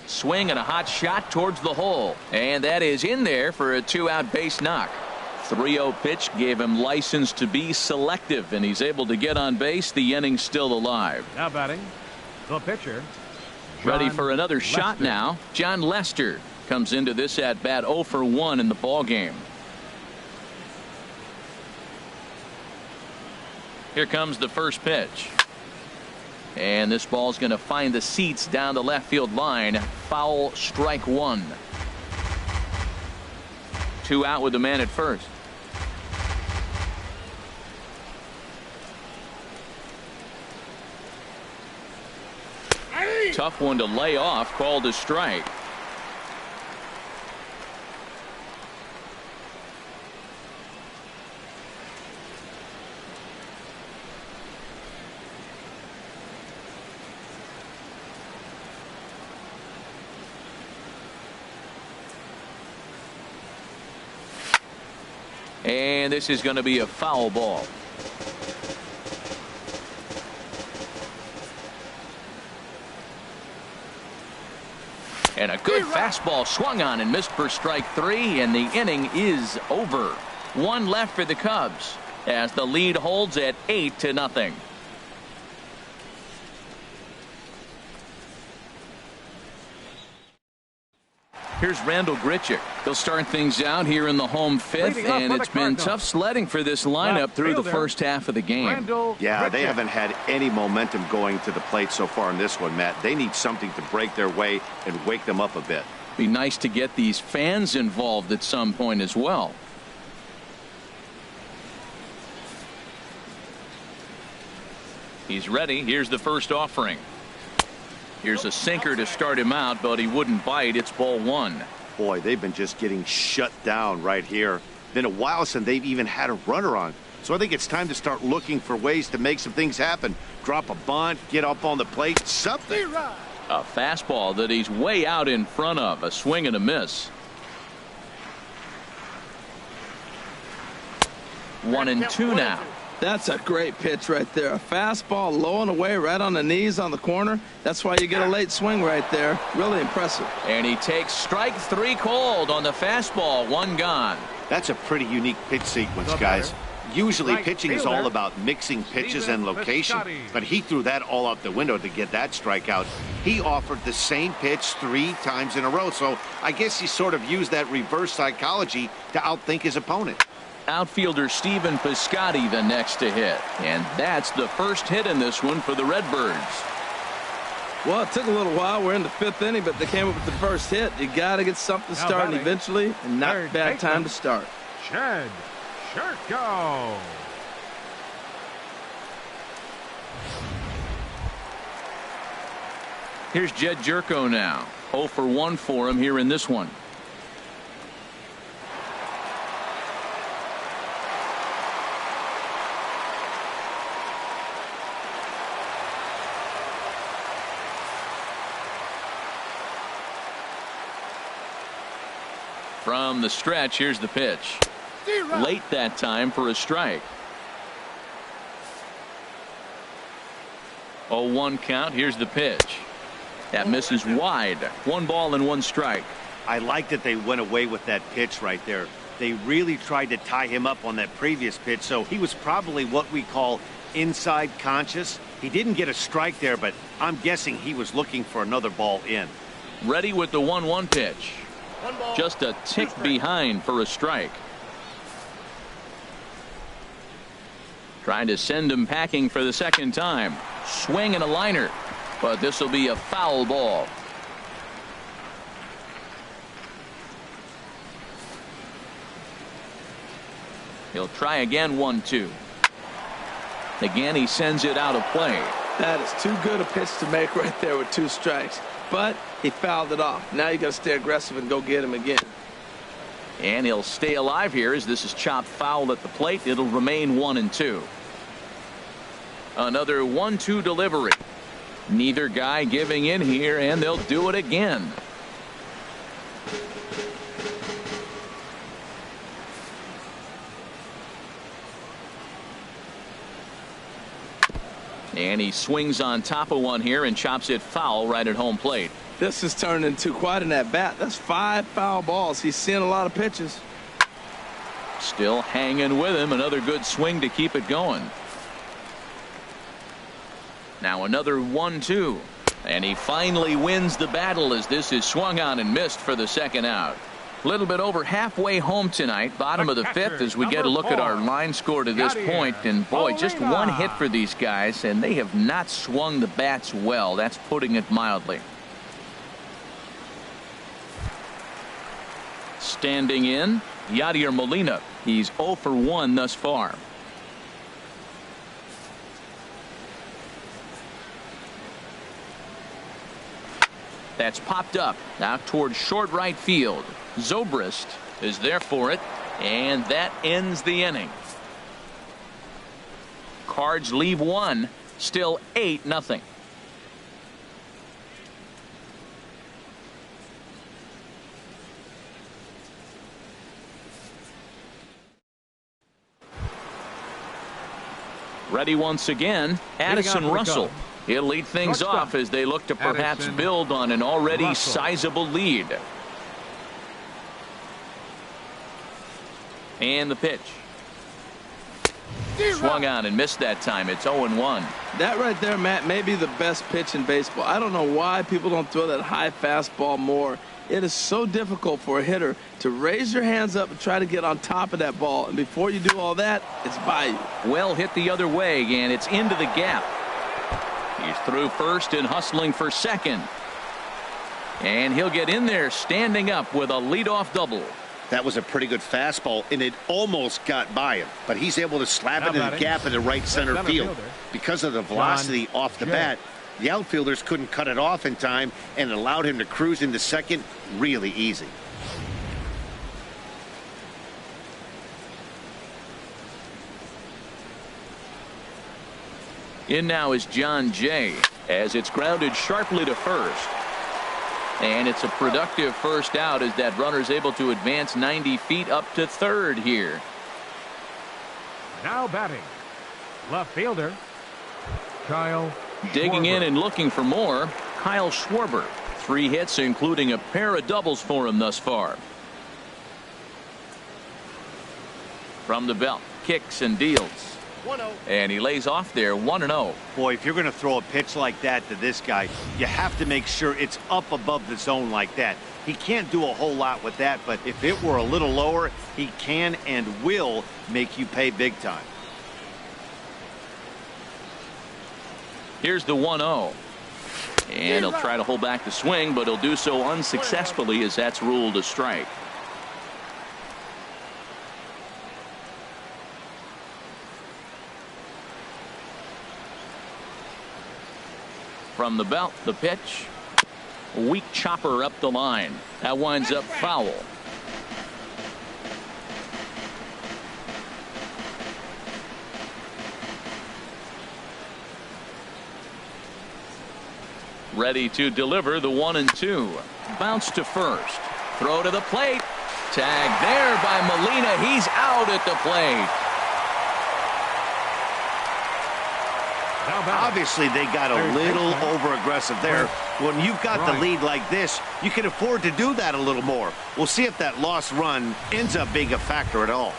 A: Swing and a hot shot towards the hole. And that is in there for a 2-out base knock. 3-0 pitch gave him license to be selective, and he's able to get on base. The inning's still alive.
C: Now batting, the pitcher.
A: Ready for another shot now. John Lester comes into this at bat 0 for 1 in the ball game. Here comes the first pitch. And this ball's going to find the seats down the left field line. Foul, strike 1. 2 out with the man at first. Tough one to lay off, called a strike. And this is going to be a foul ball. And a good fastball swung on and missed for strike 3, and the inning is over. 1 left for the Cubs as the lead holds at 8-0. Here's Randall Grichuk. He'll start things out here in the home 5th, and it's been tough sledding for this lineup through the first half of the game.
D: Yeah, they haven't had any momentum going to the plate so far in this one, Matt. They need something to break their way and wake them up a bit.
A: Be nice to get these fans involved at some point as well. He's ready. Here's the first offering. Here's a sinker to start him out, but he wouldn't bite. It's ball 1.
D: Boy, they've been just getting shut down right here. Been a while since they've even had a runner on. So I think it's time to start looking for ways to make some things happen. Drop a bunt, get up on the plate, something.
A: A fastball that he's way out in front of. A swing and a miss. 1-2 now.
B: That's a great pitch right there. A fastball low and away right on the knees on the corner. That's why you get a late swing right there. Really impressive.
A: And he takes strike 3 cold on the fastball. 1 gone.
D: That's a pretty unique pitch sequence, guys. Usually
C: Right
D: pitching is
C: fielder.
D: all about mixing pitches
C: Steven
D: and location,
C: Piscotty.
D: but he threw that all out the window to get that strikeout. He offered the same pitch 3 times in a row, so I guess he sort of used that reverse psychology to outthink his opponent.
A: Outfielder Steven Piscotty the next to hit, and that's the first hit in this one for the Redbirds.
B: Well, it took a little while. We're in the 5th inning, but they came up with the first hit. You got to get something
C: Now
B: started
C: batting,
B: eventually, and not
C: third
B: bad
C: baseman.
B: time to start.
C: Jed Shirko.
A: Here's Jed Jerko now. 0 for 1 for him here in this one. From the stretch, here's the pitch. Late that time for a strike. 0-1 count. Here's the pitch. That misses wide. 1 ball and 1 strike.
D: I like that they went away with that pitch right there. They really tried to tie him up on that previous pitch, so he was probably what we call inside conscious. He didn't get a strike there, but I'm guessing he was looking for another ball in.
A: Ready with the 1-1 pitch.
F: 1 ball.
A: Just a tick behind for a strike. Trying to send him packing for the second time. Swing and a liner. But this will be a foul ball. He'll try again. 1-2. Again, he sends it out of play.
B: That is too good a pitch to make right there with 2 strikes. But he fouled it off. Now you got to stay aggressive and go get him again.
A: And he'll stay alive here as this is chopped foul at the plate. It'll remain 1-2. Another 1-2 delivery. Neither guy giving in here, and they'll do it again. And he swings on top of one here and chops it foul right at home plate.
B: This has turned into quite an at-bat. That's 5 foul balls. He's seeing a lot of pitches.
A: Still hanging with him. Another good swing to keep it going. Now another 1-2. And he finally wins the battle as this is swung on and missed for the second out. A little bit over halfway home tonight, bottom of the 5th, as we get a look at our line score to this point. And boy, just 1 hit for these guys, and they have not swung the bats well. That's putting it mildly. Standing in, Yadier Molina. He's 0 for 1 thus far. That's popped up out towards short right field. Zobrist is there for it, and that ends the inning. Cards leave 1, still 8-0. Ready once again, Addison Russell. He'll lead things off as they look to perhaps
C: Addison
A: build on an already
C: Russell.
A: sizable lead. And the pitch. Swung on and missed that time. It's 0-1.
B: That right there, Matt, may be the best pitch in baseball. I don't know why people don't throw that high fastball more. It is so difficult for a hitter to raise your hands up and try to get on top of that ball. And before you do all that, it's by you.
A: Well hit the other way, and it's into the gap. He's through first and hustling for second. And he'll get in there standing up with a leadoff double.
D: That was a pretty good fastball, and it almost got by him. But he's able to slap it in the gap in the right center field. Because of the velocity off the bat, the outfielders couldn't cut it off in time, and it allowed him to cruise into second really easy.
A: In now is John Jay as it's grounded sharply to first. And it's a productive first out as that runner's able to advance 90 feet up to third here.
C: Now batting, left fielder, Kyle
A: Digging
C: Schwarber.
A: in and looking for more, Kyle Schwarber. 3 hits, including a pair of doubles for him thus far. From the belt, kicks and deals.
F: 1-0.
A: And he lays off there 1-0.
D: Boy, if you're going to throw a pitch like that to this guy, you have to make sure it's up above the zone like that. He can't do a whole lot with that, but if it were a little lower, he can and will make you pay big time.
A: Here's the 1-0. And he'll try to hold back the swing, but he'll do so unsuccessfully as that's ruled a strike. From the belt, the pitch. Weak chopper up the line. That winds up foul. Ready to deliver the 1-2. Bounce to first. Throw to the plate. Tag there by Molina. He's out at the plate.
D: Obviously, they got a little over-aggressive there. When you've got the lead like this, you can afford to do that a little more. We'll see if that lost run ends up being a factor at all.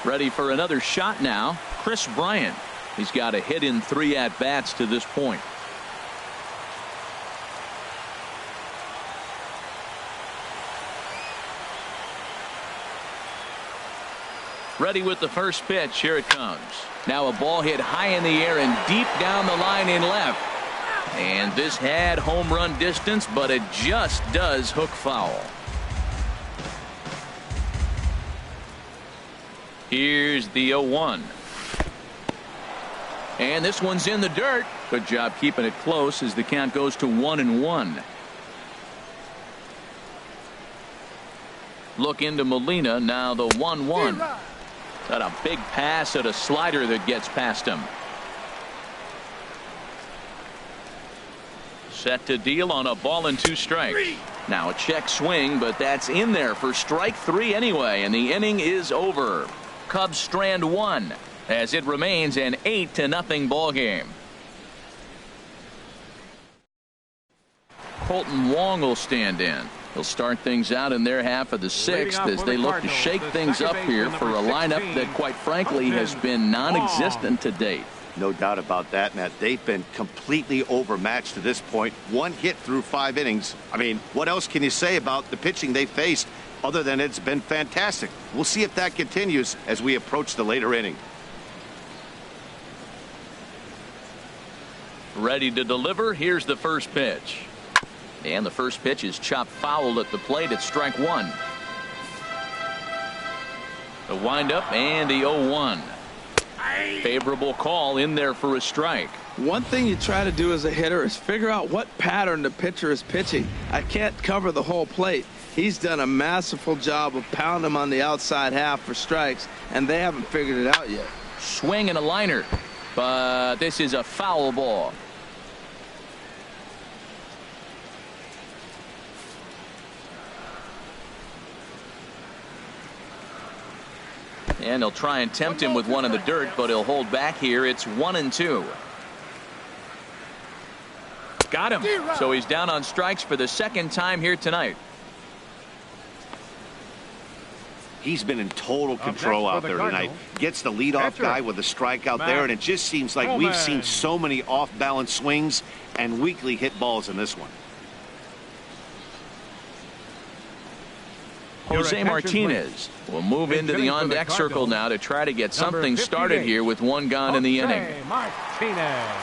A: Ready for another shot now. Chris Bryant. He's got a hit in 3 at-bats to this point. Ready with the first pitch. Here it comes. Now a ball hit high in the air and deep down the line in left. And this had home run distance, but it just does hook foul. Here's the 0-1. And this one's in the dirt. Good job keeping it close as the count goes to 1-1. Look into Molina. Now the 1-1. Got a big pass at a slider that gets past him. Set to deal on a ball and 2 strikes. Now a check swing, but that's in there for strike 3 anyway, and the inning is over. Cubs strand 1 as it remains an 8-0 ball game. Colton Wong will stand in. They'll start things out in their half of the 6th as they look to shake things up here for a lineup that, quite frankly, has been non-existent to date.
D: No doubt about that, Matt. They've been completely overmatched to this point. 1 hit through 5 innings. I mean, what else can you say about the pitching they faced other than it's been fantastic? We'll see if that continues as we approach the later inning.
A: Ready to deliver. Here's the first pitch. And the first pitch is chopped foul at the plate at strike 1. The windup and the 0-1. Favorable call in there for a strike.
B: One thing you try to do as a hitter is figure out what pattern the pitcher is pitching. I can't cover the whole plate. He's done a masterful job of pounding him on the outside half for strikes, and they haven't figured it out yet.
A: Swing and a liner, but this is a foul ball. And he'll try and tempt him with one in the dirt, but he'll hold back here. It's 1-2. Got him. So he's down on strikes for the 2nd time here tonight.
D: He's been in total control out there tonight. Gets the leadoff guy with a strikeout there, and it just seems like we've seen so many off-balance swings and weakly hit balls in this one.
A: Jose Martinez will move into the on-deck circle now to try to get something started here with 1 gone in the inning.
C: Martinez.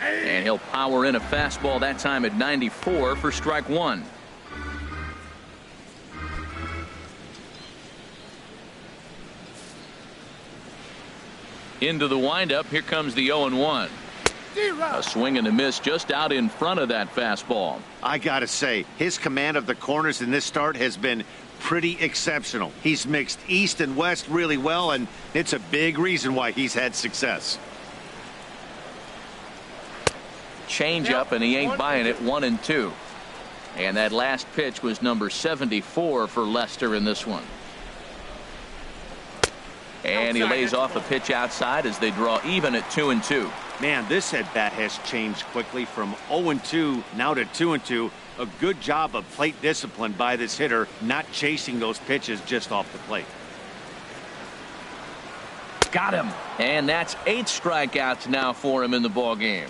A: And he'll power in a fastball that time at 94 for strike 1. Into the windup. Here comes the 0-1. A swing and a miss just out in front of that fastball.
D: I gotta say, his command of the corners in this start has been pretty exceptional. He's mixed east and west really well, and it's a big reason why he's had success.
A: Change up, and he ain't buying it. 1-2. And that last pitch was number 74 for Lester in this one. And he lays off a pitch outside as they draw even at 2-2.
D: Man, this at-bat has changed quickly from 0-2 now to 2-2. A good job of plate discipline by this hitter, not chasing those pitches just off the plate.
A: Got him. And that's 8 strikeouts now for him in the ball game.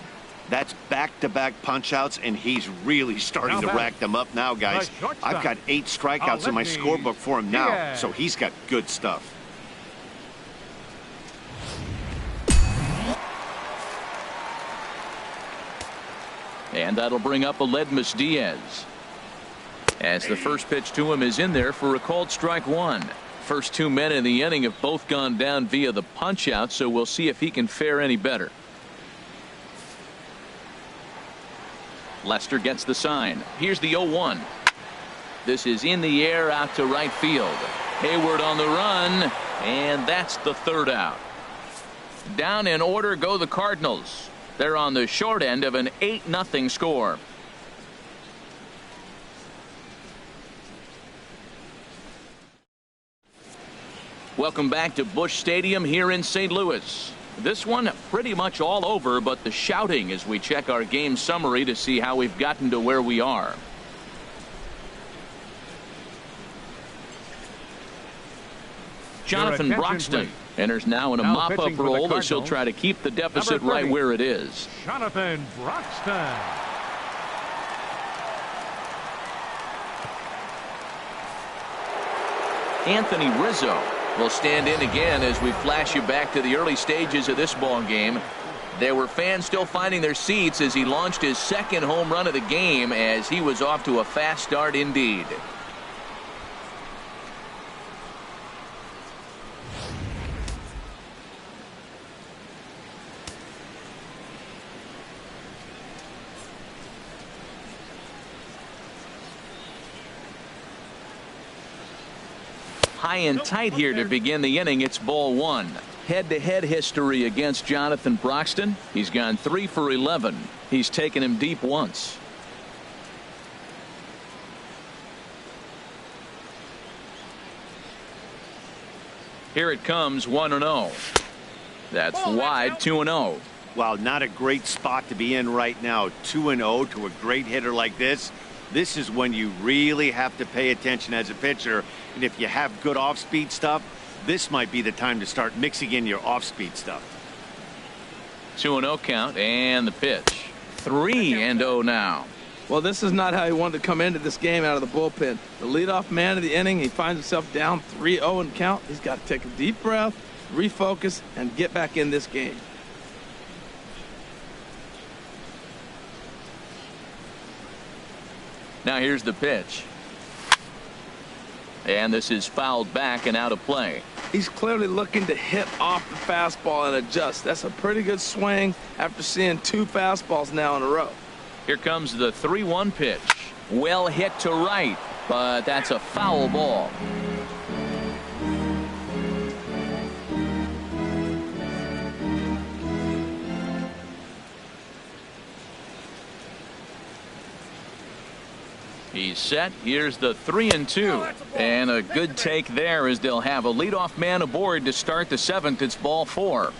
D: That's back-to-back punch-outs, and he's really starting to rack them up now, guys. I've got 8 strikeouts in my scorebook for him now, so he's got good stuff.
A: And that'll bring up Aledmys Diaz. As the first pitch to him is in there for a called strike 1. First 2 men in the inning have both gone down via the punch out, so we'll see if he can fare any better. Lester gets the sign. Here's the 0-1. This is in the air out to right field. Hayward on the run, and that's the 3rd out. Down in order go the Cardinals. They're on the short end of an 8-0 score. Welcome back to Busch Stadium here in St. Louis. This one pretty much all over, but the shouting as we check our game summary to see how we've gotten to where we are. Jonathan Broxton enters now in a mop-up role as he'll try to keep the deficit right where it is.
C: Jonathan Broxton.
A: Anthony Rizzo will stand in again as we flash you back to the early stages of this ball game. There were fans still finding their seats as he launched his 2nd home run of the game, as he was off to a fast start indeed. High and tight here to begin the inning. It's ball 1. Head-to-head history against Jonathan Broxton. He's gone 3 for 11. He's taken him deep once. Here it comes, 1-0. That's wide, 2-0.
D: Wow, not a great spot to be in right now. 2-0 to a great hitter like this. This is when you really have to pay attention as a pitcher. And if you have good off-speed stuff, this might be the time to start mixing in your off-speed stuff.
A: 2-0 count, and the pitch. 3-0 now.
B: Well, this is not how he wanted to come into this game out of the bullpen. The leadoff man of the inning, he finds himself down 3-0 in count. He's got to take a deep breath, refocus, and get back in this game.
A: Now here's the pitch. And this is fouled back and out of play.
B: He's clearly looking to hit off the fastball and adjust. That's a pretty good swing after seeing 2 fastballs now in a row.
A: Here comes the 3-1 pitch. Well hit to right, but that's a foul ball. He's set. Here's the 3-2. And a good take there as they'll have a leadoff man aboard to start the 7th. It's ball 4.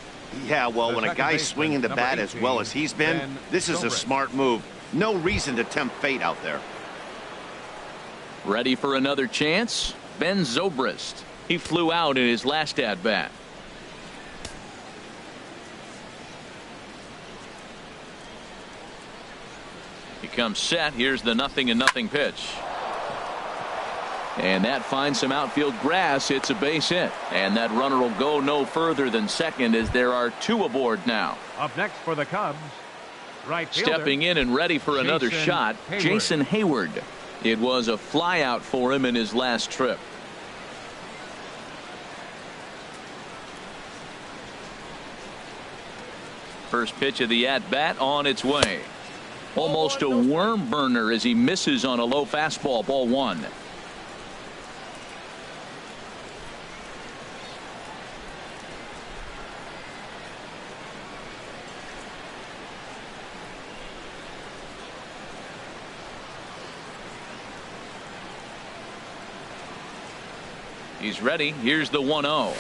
D: Yeah, well, when a guy's swinging the bat as well as he's been, this is a smart move. No reason to tempt fate out there.
A: Ready for another chance? Ben Zobrist. He flew out in his last at-bat. He comes set. Here's the 0-0 pitch. And that finds some outfield grass. It's a base hit. And that runner will go no further than second as there are 2 aboard now.
C: Up next for the Cubs, right fielder,
A: stepping in and ready for another shot, Jason Hayward. It was a flyout for him in his last trip. First pitch of the at-bat on its way. Almost a worm burner as he misses on a low fastball. Ball 1. He's ready. Here's the 1-0.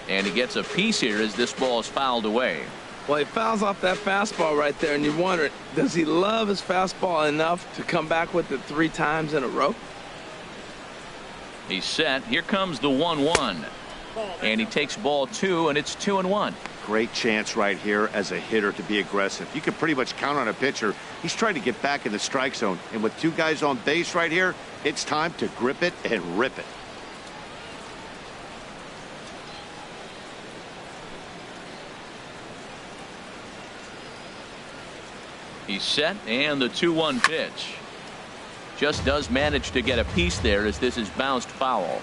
A: And he gets a piece here as this ball is fouled away.
B: Well, he fouls off that fastball right there, and you wonder, does he love his fastball enough to come back with it 3 times in a row?
A: He's set. Here comes the 1-1. And he takes ball 2, and it's 2-1.
D: Great chance right here as a hitter to be aggressive. You can pretty much count on a pitcher. He's trying to get back in the strike zone. And with 2 guys on base right here, it's time to grip it and rip it.
A: He's set, and the 2-1 pitch. Just does manage to get a piece there as this is bounced foul.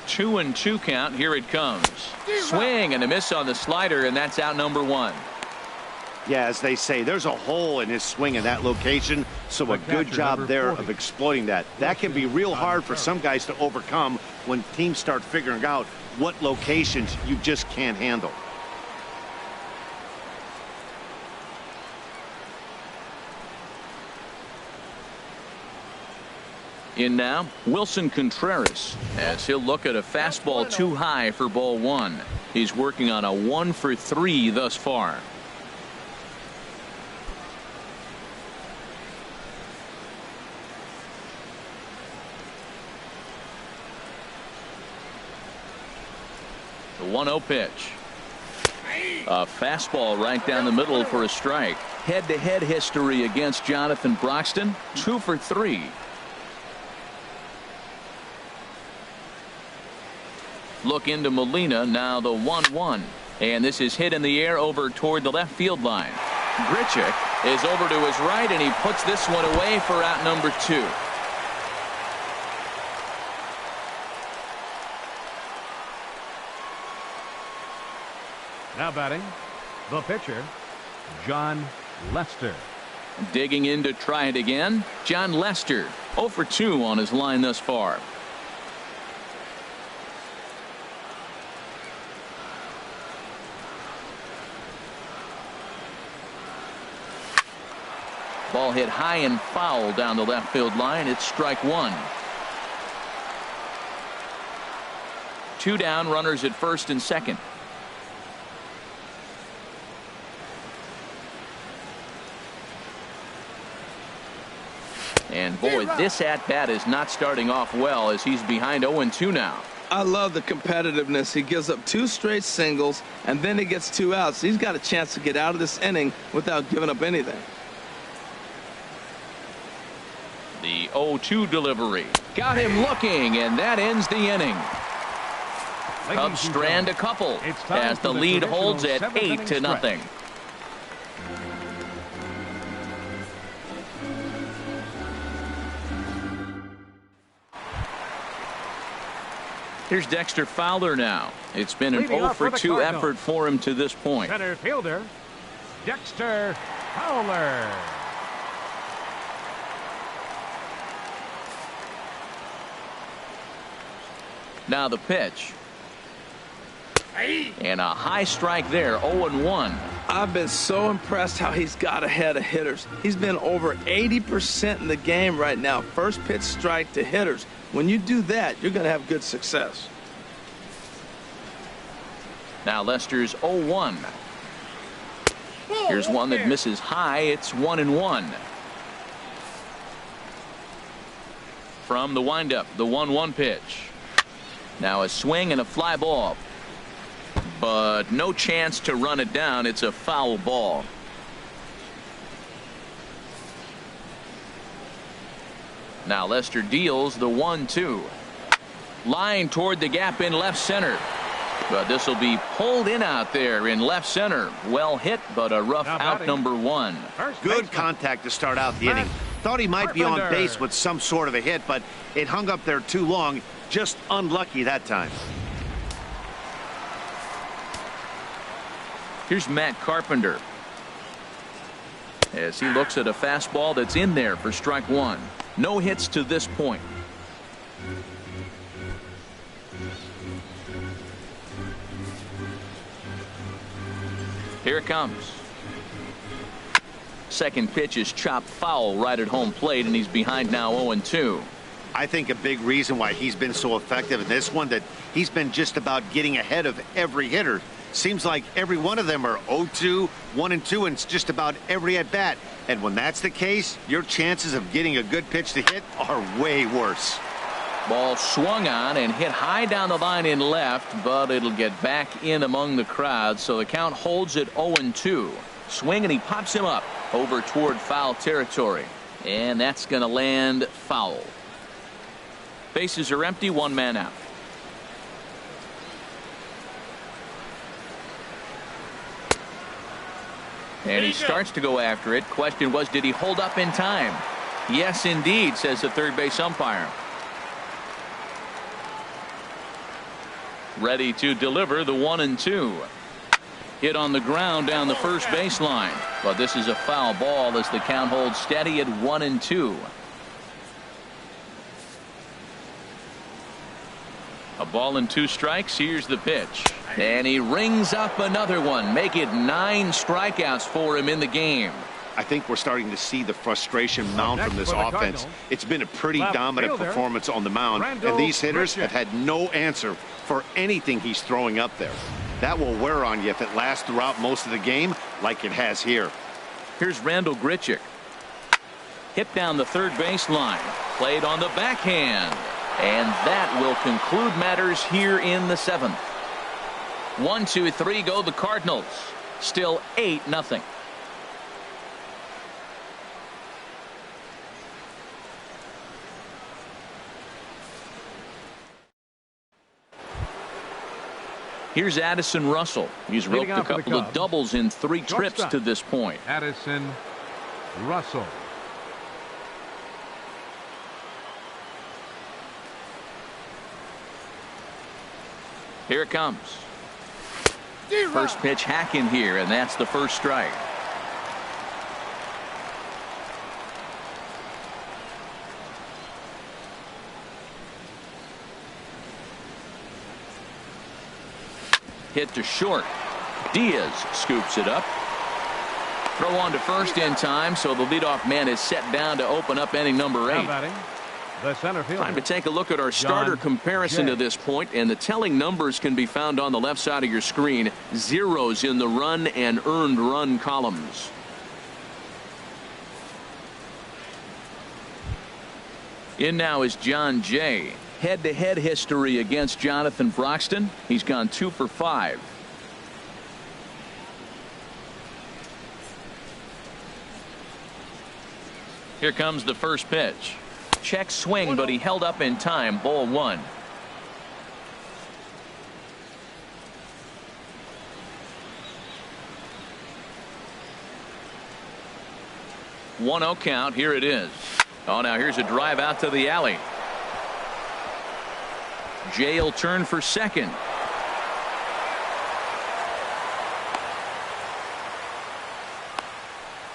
A: Two and 2 count. Here it comes. Swing and a miss on the slider, and that's out number 1.
D: Yeah, as they say, there's a hole in his swing in that location, so a good job there of exploiting that. That can be real hard for some guys to overcome when teams start figuring out what locations you just can't handle.
A: In now, Wilson Contreras, as he'll look at a fastball too high for ball 1. He's working on a 1 for 3 thus far. The 1-0 pitch. A fastball right down the middle for a strike. Head-to-head history against Jonathan Broxton, 2 for 3. Look into Molina, now the 1-1. And this is hit in the air over toward the left field line. Grichuk is over to his right, and he puts this one away for out number 2.
C: Now batting, the pitcher, John Lester.
A: Digging in to try it again, John Lester, 0 for 2 on his line thus far. Ball hit high and foul down the left field line. It's strike 1. 2 down, runners at first and second. And boy, this at-bat is not starting off well as he's behind 0-2 now.
B: I love the competitiveness. He gives up 2 straight singles, and then he gets 2 outs. He's got a chance to get out of this inning without giving up anything.
A: The 0-2 delivery. Got him looking, and that ends the inning. Cubs strand a couple as the lead holds at 8-0. Here's Dexter Fowler now. It's been an 0 for 2 effort for him to this point.
C: Center fielder, Dexter Fowler.
A: Now the pitch. And a high strike there, 0-1.
B: I've been so impressed how he's got ahead of hitters. He's been over 80% in the game right now. First pitch strike to hitters. When you do that, you're going to have good success.
A: Now Lester's 0-1. Here's one that misses high. It's 1-1. From the windup, the 1-1 pitch. Now a swing and a fly ball. But no chance to run it down. It's a foul ball. Now Lester deals the 1-2. Line toward the gap in left center. But this will be pulled in out there in left center. Well hit, but a rough out number 1.
D: Good contact to start out the inning. Thought he might be on base with some sort of a hit, but it hung up there too long. Just unlucky that time.
A: Here's Matt Carpenter as he looks at a fastball that's in there for strike 1. No hits to this point. Here it comes. Second pitch is chopped foul right at home plate, and he's behind now 0-2.
D: I think a big reason why he's been so effective in this one, that he's been just about getting ahead of every hitter. Seems like every one of them are 0-2, 1-2, and it's just about every at-bat. And when that's the case, your chances of getting a good pitch to hit are way worse.
A: Ball swung on and hit high down the line in left, but it'll get back in among the crowd, so the count holds at 0-2. Swing, and he pops him up over toward foul territory, and that's going to land foul. Bases are empty, one man out. And he starts to go after it. Question was, did he hold up in time? Yes, indeed, says the third base umpire. Ready to deliver the 1-2. Hit on the ground down the first baseline, but this is a foul ball as the count holds steady at 1-2. A ball and 2 strikes. Here's the pitch, and he rings up another one. Make it 9 strikeouts for him in the game.
D: I think we're starting to see the frustration mount from this offense. It's been a pretty dominant performance on the mound, and these hitters have had no answer for anything he's throwing up there. That will wear on you if it lasts throughout most of the game like it has here.
A: Here's Randall Grichuk. Hit down the third baseline. Played on the backhand. And that will conclude matters here in the 7th. 1, 2, 3 go the Cardinals. Still 8-0. Here's Addison Russell. He's roped a couple of doubles in 3 trips to this point.
C: Addison Russell.
A: Here it comes. First pitch hack in here, and that's the first strike. Hit to short. Diaz scoops it up. Throw on to first in time, so the leadoff man is set down to open up inning number 8.
C: The center fielder.
A: Time to take a look at our starter comparison to this point, and the telling numbers can be found on the left side of your screen. Zeros in the run and earned run columns. In now is John Jay. Head-to-head history against Jonathan Broxton. He's gone 2 for 5. Here comes the first pitch. Check swing, but he held up in time. Ball 1. One 0 count. Here it is. Oh, now here's a drive out to the alley. Jay will turn for second.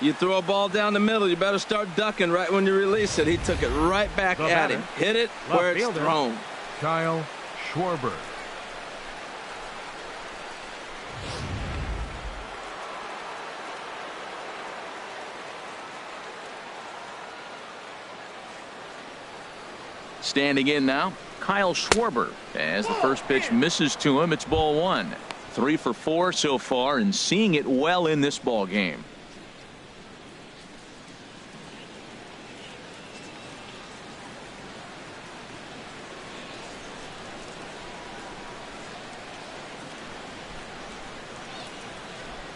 B: You throw a ball down the middle, you better start ducking right when you release it. He took it right back at him. Hit it where it's thrown.
C: Kyle Schwarber.
A: Standing in now, Kyle Schwarber. As the first pitch misses to him, it's ball 1. 3 for 4 so far, and seeing it well in this ball game.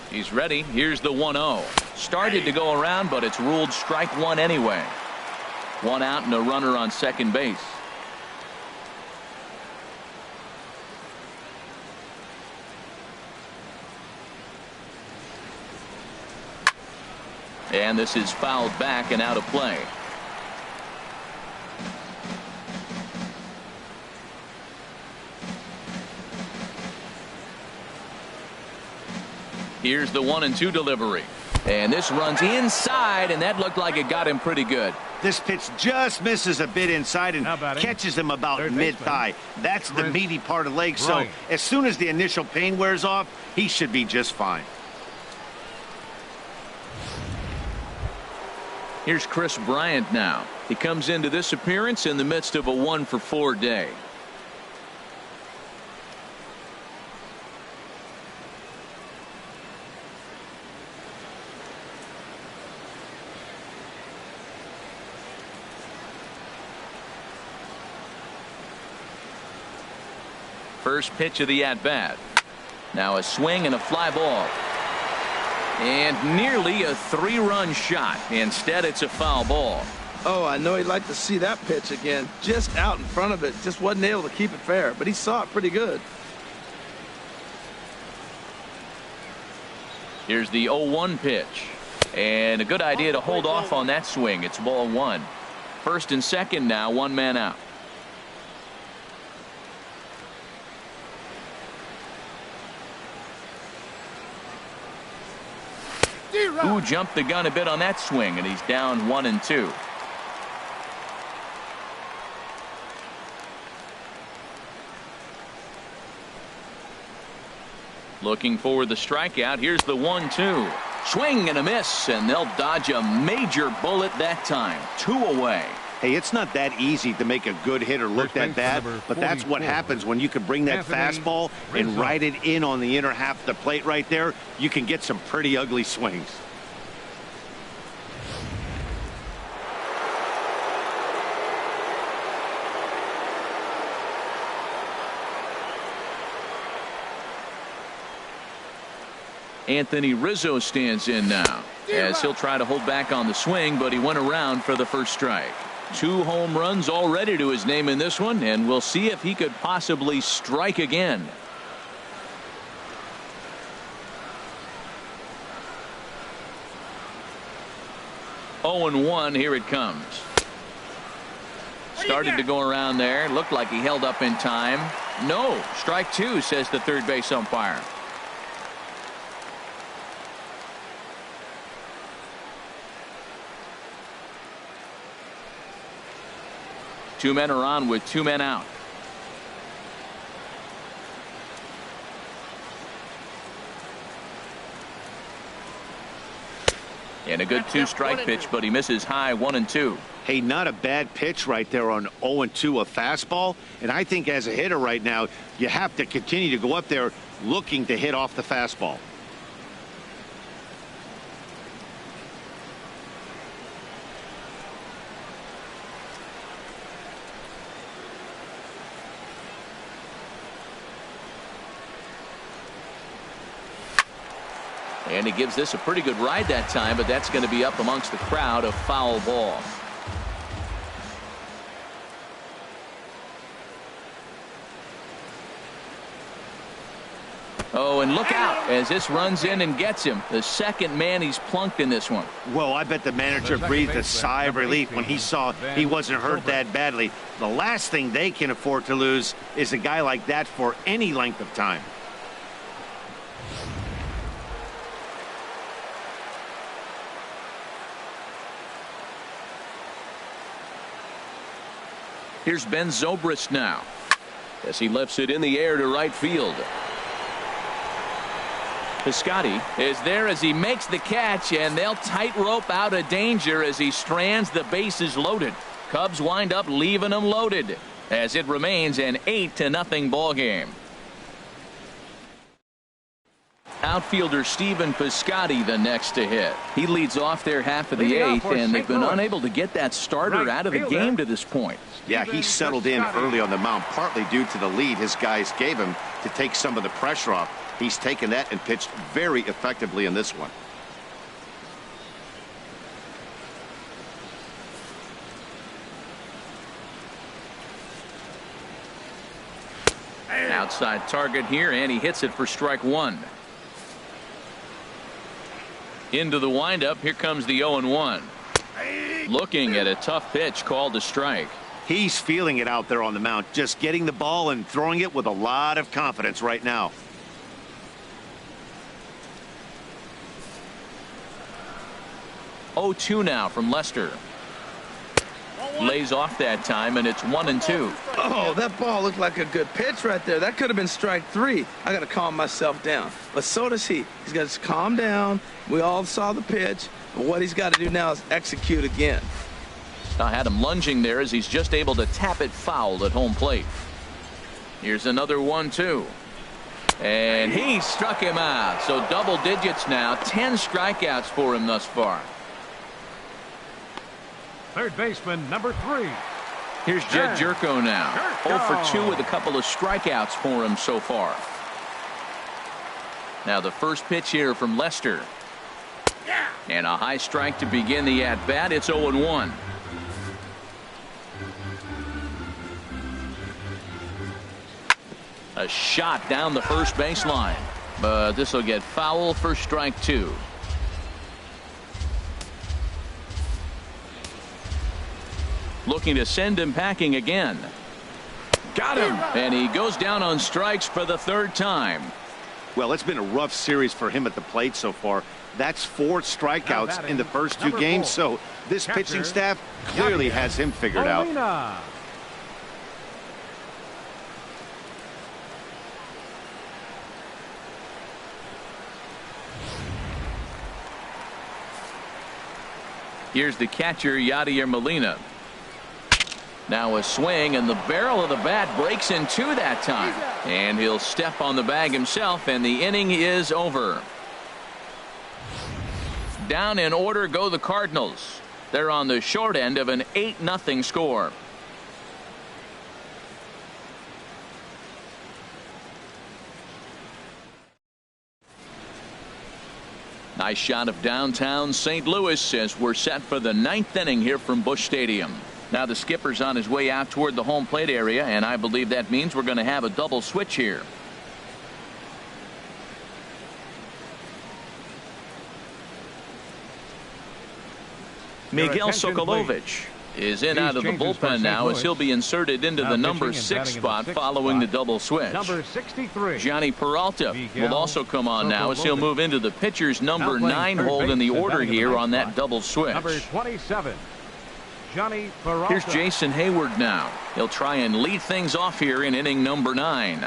A: He's ready. Here's the 1-0. Started to go around, but it's ruled strike 1 anyway. 1 out and a runner on second base. And this is fouled back and out of play. Here's the 1-2 delivery. And this runs inside, and that looked like it got him pretty good.
D: This pitch just misses a bit inside and catches him about mid-thigh. That's the meaty part of the leg. So as soon as the initial pain wears off, he should be just fine.
A: Here's Chris Bryant now. He comes into this appearance in the midst of a 1-for-4 day. First pitch of the at-bat. Now a swing and a fly ball. And nearly a 3-run shot. Instead, it's a foul ball.
B: Oh, I know he'd like to see that pitch again. Just out in front of it. Just wasn't able to keep it fair, but he saw it pretty good.
A: Here's the 0-1 pitch. And a good idea to hold off on that swing. It's ball 1. First and second now, 1 man out. Who jumped the gun a bit on that swing, and he's down 1-2. Looking for the strikeout. Here's the 1-2. Swing and a miss, and they'll dodge a major bullet that time. 2 away.
D: Hey, it's not that easy to make a good hitter look that bad, but that's what happens when you can bring that fastball and ride it in on the inner half of the plate right there. You can get some pretty ugly swings.
A: Anthony Rizzo stands in now as he'll try to hold back on the swing, but he went around for the first strike. 2 home runs already to his name in this one, and we'll see if he could possibly strike again. Oh, and 1. Here it comes. Started to go around there. Looked like he held up in time. No, strike 2, says the third base umpire. Two men are on with 2 men out. And a good 2-strike pitch, but he misses high 1-2.
D: Hey, not a bad pitch right there on 0-2, a fastball. And I think as a hitter right now, you have to continue to go up there looking to hit off the fastball.
A: And he gives this a pretty good ride that time, but that's going to be up amongst the crowd. A foul ball. Oh, and look out as this runs in and gets him. The second man he's plunked in this one.
D: Well, I bet the manager breathed a sigh of relief when he saw he wasn't hurt that badly. The last thing they can afford to lose is a guy like that for any length of time.
A: Here's Ben Zobrist now as he lifts it in the air to right field. Piscotty is there as he makes the catch, and they'll tightrope out of danger as he strands the bases loaded. Cubs wind up leaving them loaded as it remains an 8-0 ball game. Outfielder Stephen Piscotty the next to hit. He leads off their half of the 8th, and they've been unable to get that starter out of the game to this point.
D: Yeah, he settled in early on the mound, partly due to the lead his guys gave him to take some of the pressure off. He's taken that and pitched very effectively in this one.
A: Outside target here, and he hits it for strike 1. Into the windup. Here comes the 0-1. Looking at a tough pitch called a strike.
D: He's feeling it out there on the mound, just getting the ball and throwing it with a lot of confidence right now.
A: Oh, 2 now from Lester. Lays off that time, and it's 1-2.
B: Oh, that ball looked like a good pitch right there. That could have been strike 3. I got to calm myself down. But so does he. He's got to calm down. We all saw the pitch. But what he's got to do now is execute again.
A: I had him lunging there as he's just able to tap it foul at home plate. Here's another 1-2. And he struck him out. So double digits now. 10 strikeouts for him thus far.
C: Third baseman, number 3.
A: Here's Jed Jerko now. 0 for 2 with a couple of strikeouts for him so far. Now the first pitch here from Lester. And a high strike to begin the at-bat. It's 0-1. A shot down the first baseline. But this will get foul for strike 2. Looking to send him packing again. Got him. And he goes down on strikes for the third time.
D: Well, it's been a rough series for him at the plate so far. That's 4 strikeouts in the first 2 games. So this pitching staff clearly has him figured out.
A: Here's the catcher, Yadier Molina. Now a swing, and the barrel of the bat breaks in 2 that time. And he'll step on the bag himself, and the inning is over. Down in order go the Cardinals. They're on the short end of an 8-0 score. Nice shot of downtown St. Louis as we're set for the 9th inning here from Busch Stadium. Now the skipper's on his way out toward the home plate area, and I believe that means we're going to have a double switch here. Miguel Sokolovich is in out of the bullpen now as he'll be inserted into the number 6 spot following the double switch.
C: Number 63.
A: Johnny Peralta will also come on now as he'll move into the pitcher's number 9 hold in the order here on that double switch.
C: Number 27. Johnny Peralta.
A: Here's Jason Hayward now. He'll try and lead things off here in inning number 9.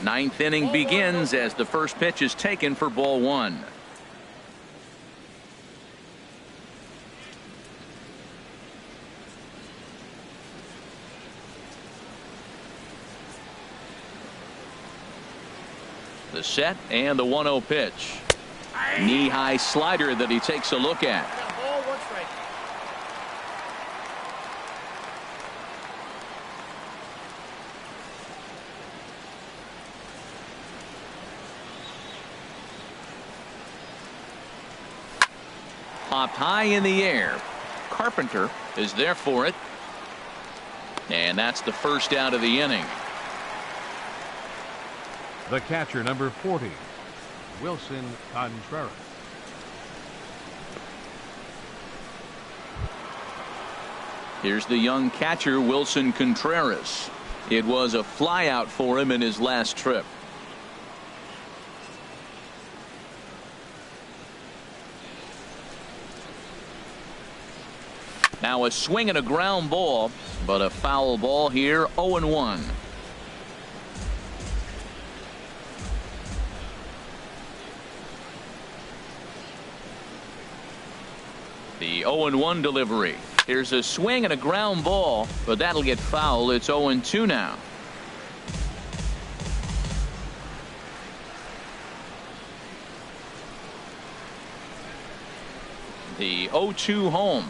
A: Ninth inning begins as the first pitch is taken for ball 1. The set and the 1-0 pitch. Knee-high slider that he takes a look at. Popped high in the air. Carpenter is there for it. And that's the first out of the inning.
C: The catcher, number 40, Wilson Contreras.
A: Here's the young catcher, Wilson Contreras. It was a flyout for him in his last trip. Now a swing and a ground ball, but a foul ball here. 0-1. The 0-1 delivery. Here's a swing and a ground ball, but that'll get foul. It's 0-2 now. The 0-2 home.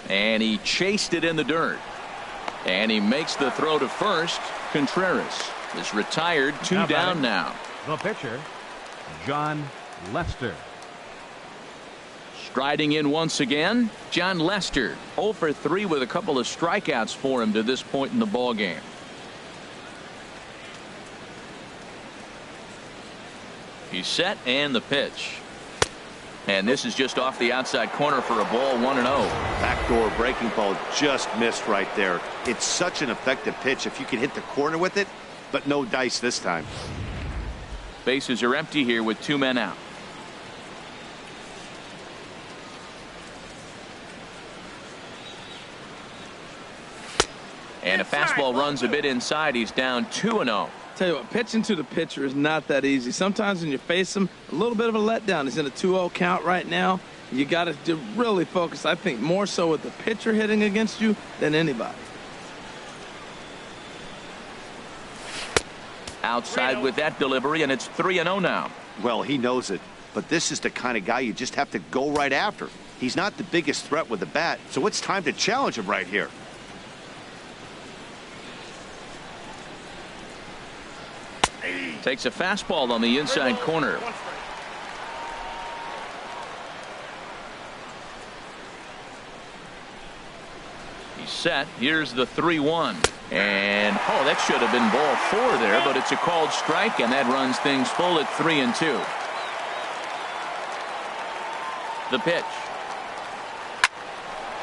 A: And he chased it in the dirt. And he makes the throw to first. Contreras is retired. 2 down now.
C: The pitcher, John Lester.
A: Striding in once again, John Lester. 0 for 3 with a couple of strikeouts for him to this point in the ball game. He's set, and the pitch. And this is just off the outside corner for a ball. 1-0.
D: Backdoor breaking ball just missed right there. It's such an effective pitch if you can hit the corner with it, but no dice this time.
A: Bases are empty here with 2 men out. And a fastball runs a bit inside. He's down 2-0.
B: Tell you what, pitching to the pitcher is not that easy. Sometimes when you face him, a little bit of a letdown. He's in a 2-0 count right now. You got to really focus, I think, more so with the pitcher hitting against you than anybody.
A: Outside with that delivery, and it's 3-0 now.
D: Well, he knows it, but this is the kind of guy you just have to go right after. He's not the biggest threat with the bat, so it's time to challenge him right here.
A: Takes a fastball on the inside corner. He's set. Here's the 3-1. And, oh, that should have been ball 4 there, but it's a called strike, and that runs things full at 3-2. The pitch.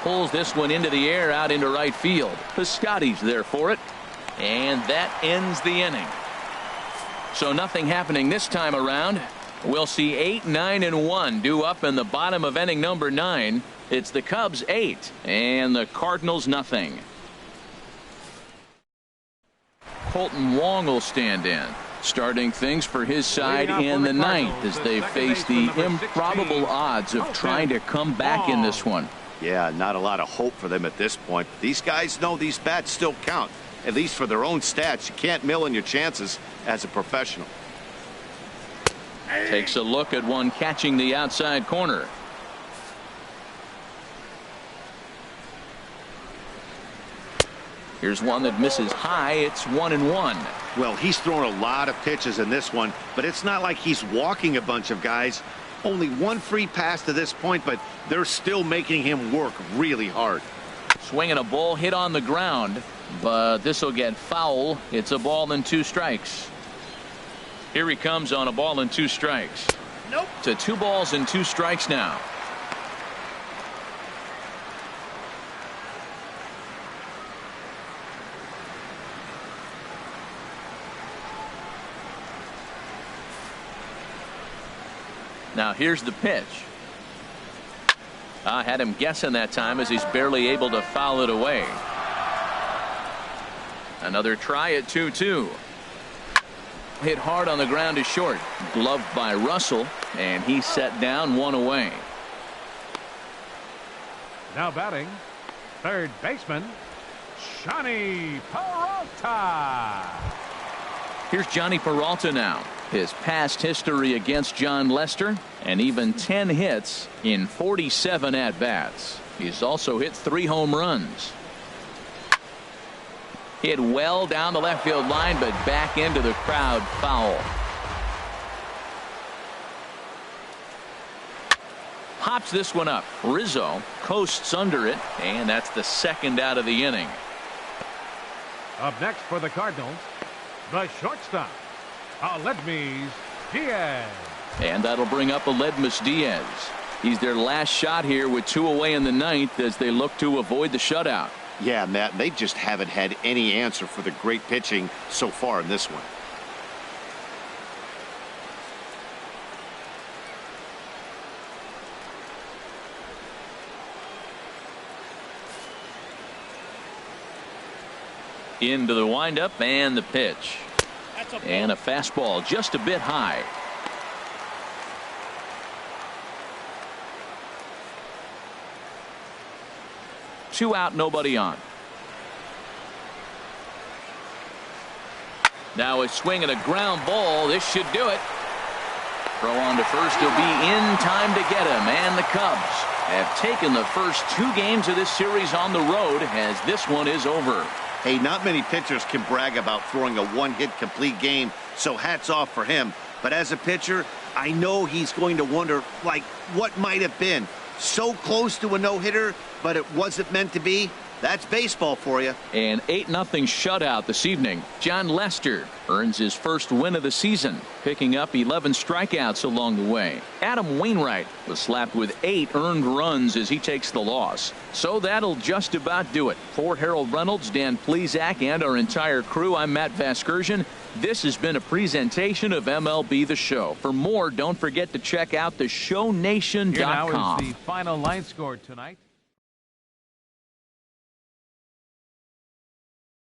A: Pulls this one into the air out into right field. Piscotty's there for it. And that ends the inning. So nothing happening this time around. We'll see 8, 9, and 1 due up in the bottom of inning number 9. It's the Cubs 8 and the Cardinals nothing. Colton Wong will stand in, starting things for his side in the 9th as they face the improbable odds of trying to come back in this one.
D: Yeah, not a lot of hope for them at this point. These guys know these bats still count, at least for their own stats. You can't mill in your chances as a professional.
A: Takes a look at one catching the outside corner. Here's one that misses high. It's 1-1.
D: Well, he's thrown a lot of pitches in this one, but it's not like he's walking a bunch of guys. Only one free pass to this point, but they're still making him work really hard.
A: Swinging a ball hit on the ground, but this will get foul. It's a ball and 2 strikes. Here he comes on a ball and 2 strikes.
F: Nope.
A: To 2 balls and 2 strikes now. Now here's the pitch. I had him guessing that time as he's barely able to foul it away. Another try at 2-2. Hit hard on the ground to short. Gloved by Russell, and he's set down 1 away.
C: Now batting, third baseman, Johnny Peralta.
A: Here's Johnny Peralta now. His past history against John Lester, and even 10 hits in 47 at-bats. He's also hit 3 home runs. Hit well down the left field line, but back into the crowd, foul. Pops this one up. Rizzo coasts under it, and that's the 2nd out of the inning.
C: Up next for the Cardinals, the shortstop, Aledmys Diaz.
A: And that'll bring up Aledmys Diaz. He's their last shot here with 2 away in the 9th as they look to avoid the shutout.
D: Yeah, Matt, they just haven't had any answer for the great pitching so far in this one.
A: Into the windup and the pitch. And a fastball just a bit high. Two out, nobody on. Now a swing and a ground ball. This should do it. Throw on to first. He'll be in time to get him. And the Cubs have taken the first 2 games of this series on the road as this one is over.
D: Hey, not many pitchers can brag about throwing a 1-hit complete game, so hats off for him. But as a pitcher, I know he's going to wonder, like, what might have been. So close to a no-hitter, but it wasn't meant to be. That's baseball for you.
A: An 8-0 shutout this evening. John Lester earns his first win of the season, picking up 11 strikeouts along the way. Adam Wainwright was slapped with 8 earned runs as he takes the loss. So that'll just about do it. For Harold Reynolds, Dan Plesac, and our entire crew, I'm Matt Vasgersian. This has been a presentation of MLB The Show. For more, don't forget to check out theshownation.com.
C: Here now is the final line score tonight.